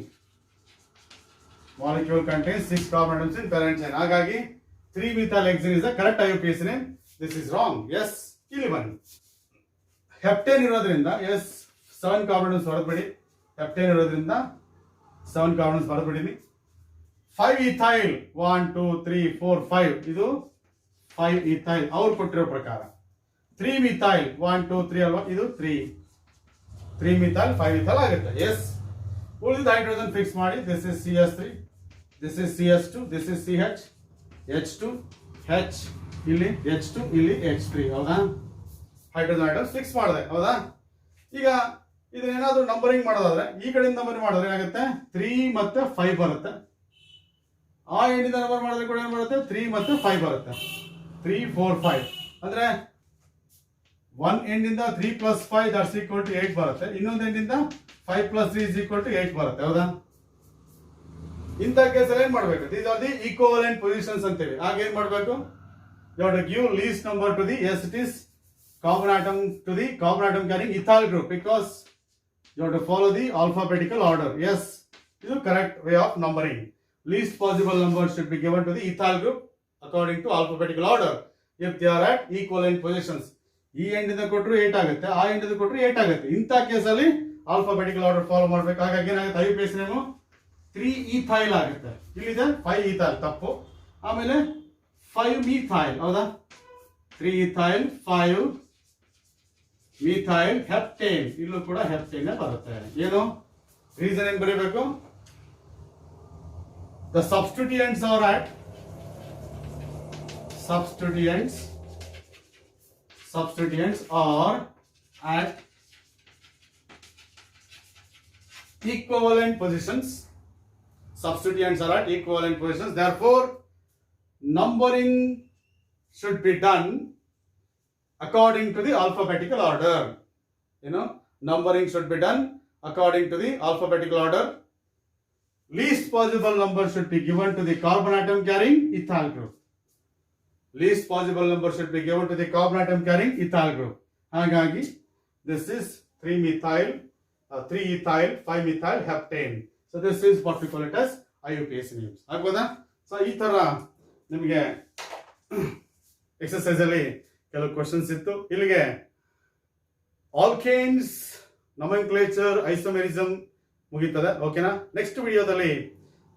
Molecule contains 6 carbon atoms in parent chain. ಹಾಗಾಗಿ 3 methyl hexane is the correct IUPAC name. This is wrong. Yes, ಇಲ್ಲಿ ಬನ್ನಿ. Heptane ಇರೋದ್ರಿಂದ S 7 carbon atoms ಬರೆದ್ಬಿಡಿ. Heptane ಇರೋದ್ರಿಂದ 7 carbon atoms ಬರೆದ್ಬಿಡಿನಿ. 5 ethyl 1 2 3 4 5 ಇದು 5 ethyl ಅವ್ರು ಕೊಟ್ಟಿರೋ ಪ್ರಕಾರ. 3 methyl 1 2 3 ಅಲ್ವಾ? ಇದು 3 methyl 5 ethyl ಆಗುತ್ತೆ. ಎಸ್, ಉಳಿದ ಹೈಡ್ರೋಜನ್ ಫಿಕ್ಸ್ ಮಾಡಿ. This is CH3, this is CH2, this is CH, H2 H, ಇಲ್ಲಿ H2 ಇಲ್ಲಿ H3 ಹೌದಾ? ಹೈಡ್ರೋಜನ್ ಆಟಮ್ಸ್ ಫಿಕ್ಸ್ ಮಾಡಿದೆ ಹೌದಾ? ಈಗ ಇದನ್ನೇನಾದ್ರೂ ನಂಬರಿಂಗ್ ಮಾಡೋದಾದ್ರೆ ಈ ಕಡೆಯಿಂದ ನಂಬರಿಂಗ್ ಮಾಡಿದ್ರೆ ಏನಾಗುತ್ತೆ? 3 ಮತ್ತೆ 5 ಬರುತ್ತೆ. ಆ ಎಂಡಿಂದ ನಂಬರ್ ಮಾಡಿದ್ರೆ ಕೂಡ ಏನು ಬರುತ್ತೆ 3 ಮತ್ತು 5 ಬರುತ್ತೆ 3 4 5 ಅಂದ್ರೆ one ಎಂಡಿಂದ 3 plus 5 that's equal to 8 ಬರುತ್ತೆ ಇನ್ನೊಂದು ಎಂಡಿಂದ 5 plus 3 is equal to 8 ಬರುತ್ತೆ ಹೌದಾ ಇಂಥ ಕೇಸಲ್ಲಿ ಏನ್ ಮಾಡಬೇಕು these are the equivalent positions ಅಂತೀವಿ ಆಗ ಏನ್ ಮಾಡಬೇಕು you have to give least number to the yes it is carbon atom to the carbon atom carrying ethyl group because you have to follow the alphabetical order yes this is the correct way of numbering least possible number should be given to the ethyl group according to alphabetical order if they are at equivalent positions ಈ ಎಂಡಿಂದ ಕೊಟ್ಟರು 8 ಆಗುತ್ತೆ ಆ ಎಂಡಿಂದ ಕೊಟ್ಟರು 8 ಆಗುತ್ತೆ ಇಂಥ ಕೇಸಲ್ಲಿ alphabetical order follow ಮಾಡಬೇಕು ಹಾಗಾಗಿ ಏನಾಗುತ್ತೆ ಐಯುಪಿಎಸ್ ನೇಮು 3 ಈಥೈಲ್ ಆಗುತ್ತೆ ಇಲ್ಲಿದೆ 5 ಈಥೈಲ್ ತಪ್ಪು ಆಮೇಲೆ 5 ಮೀಥೈಲ್ ಹೌದಾ 3 ಈಥೈಲ್ 5 ಮೀಥೈಲ್ ಹೆಪ್ಟೇನ್ ಇಲ್ಲೂ ಕೂಡ ಹೆಪ್ಟೇನ್ ಬರುತ್ತೆ ಏನು ರೀಸನ್ ಏನು ಬರೀಬೇಕು the substituents are at equivalent positions therefore numbering should be done according to the alphabetical order numbering should be done according to the alphabetical order least possible number should be given to the carbon atom carrying ethyl group least possible number should be given to the carbon atom carrying ethyl group ಹಾಗಾಗಿ this is 3 methyl 3 ethyl 5 methyl heptane so this is what we call it as IUPAC names ಆಗ್ಬೋದಾ so ಈ ತರ ನಿಮಗೆ exercise ಅಲ್ಲಿ ಕೆಲವು questions ಇತ್ತು ಇಲ್ಲಿಗೆ alkanes nomenclature isomerism ಮುಗಿತದೆ ಓಕೆನಾ ನೆಕ್ಸ್ಟ್ ವಿಡಿಯೋದಲ್ಲಿ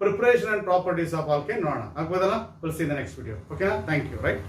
preparation and properties of alkane ನೋಡೋಣ ಆಗ್ಬೋದಲ್ಲ will see in the next video ಓಕೆನಾ ಥ್ಯಾಂಕ್ ಯು ರೈಟ್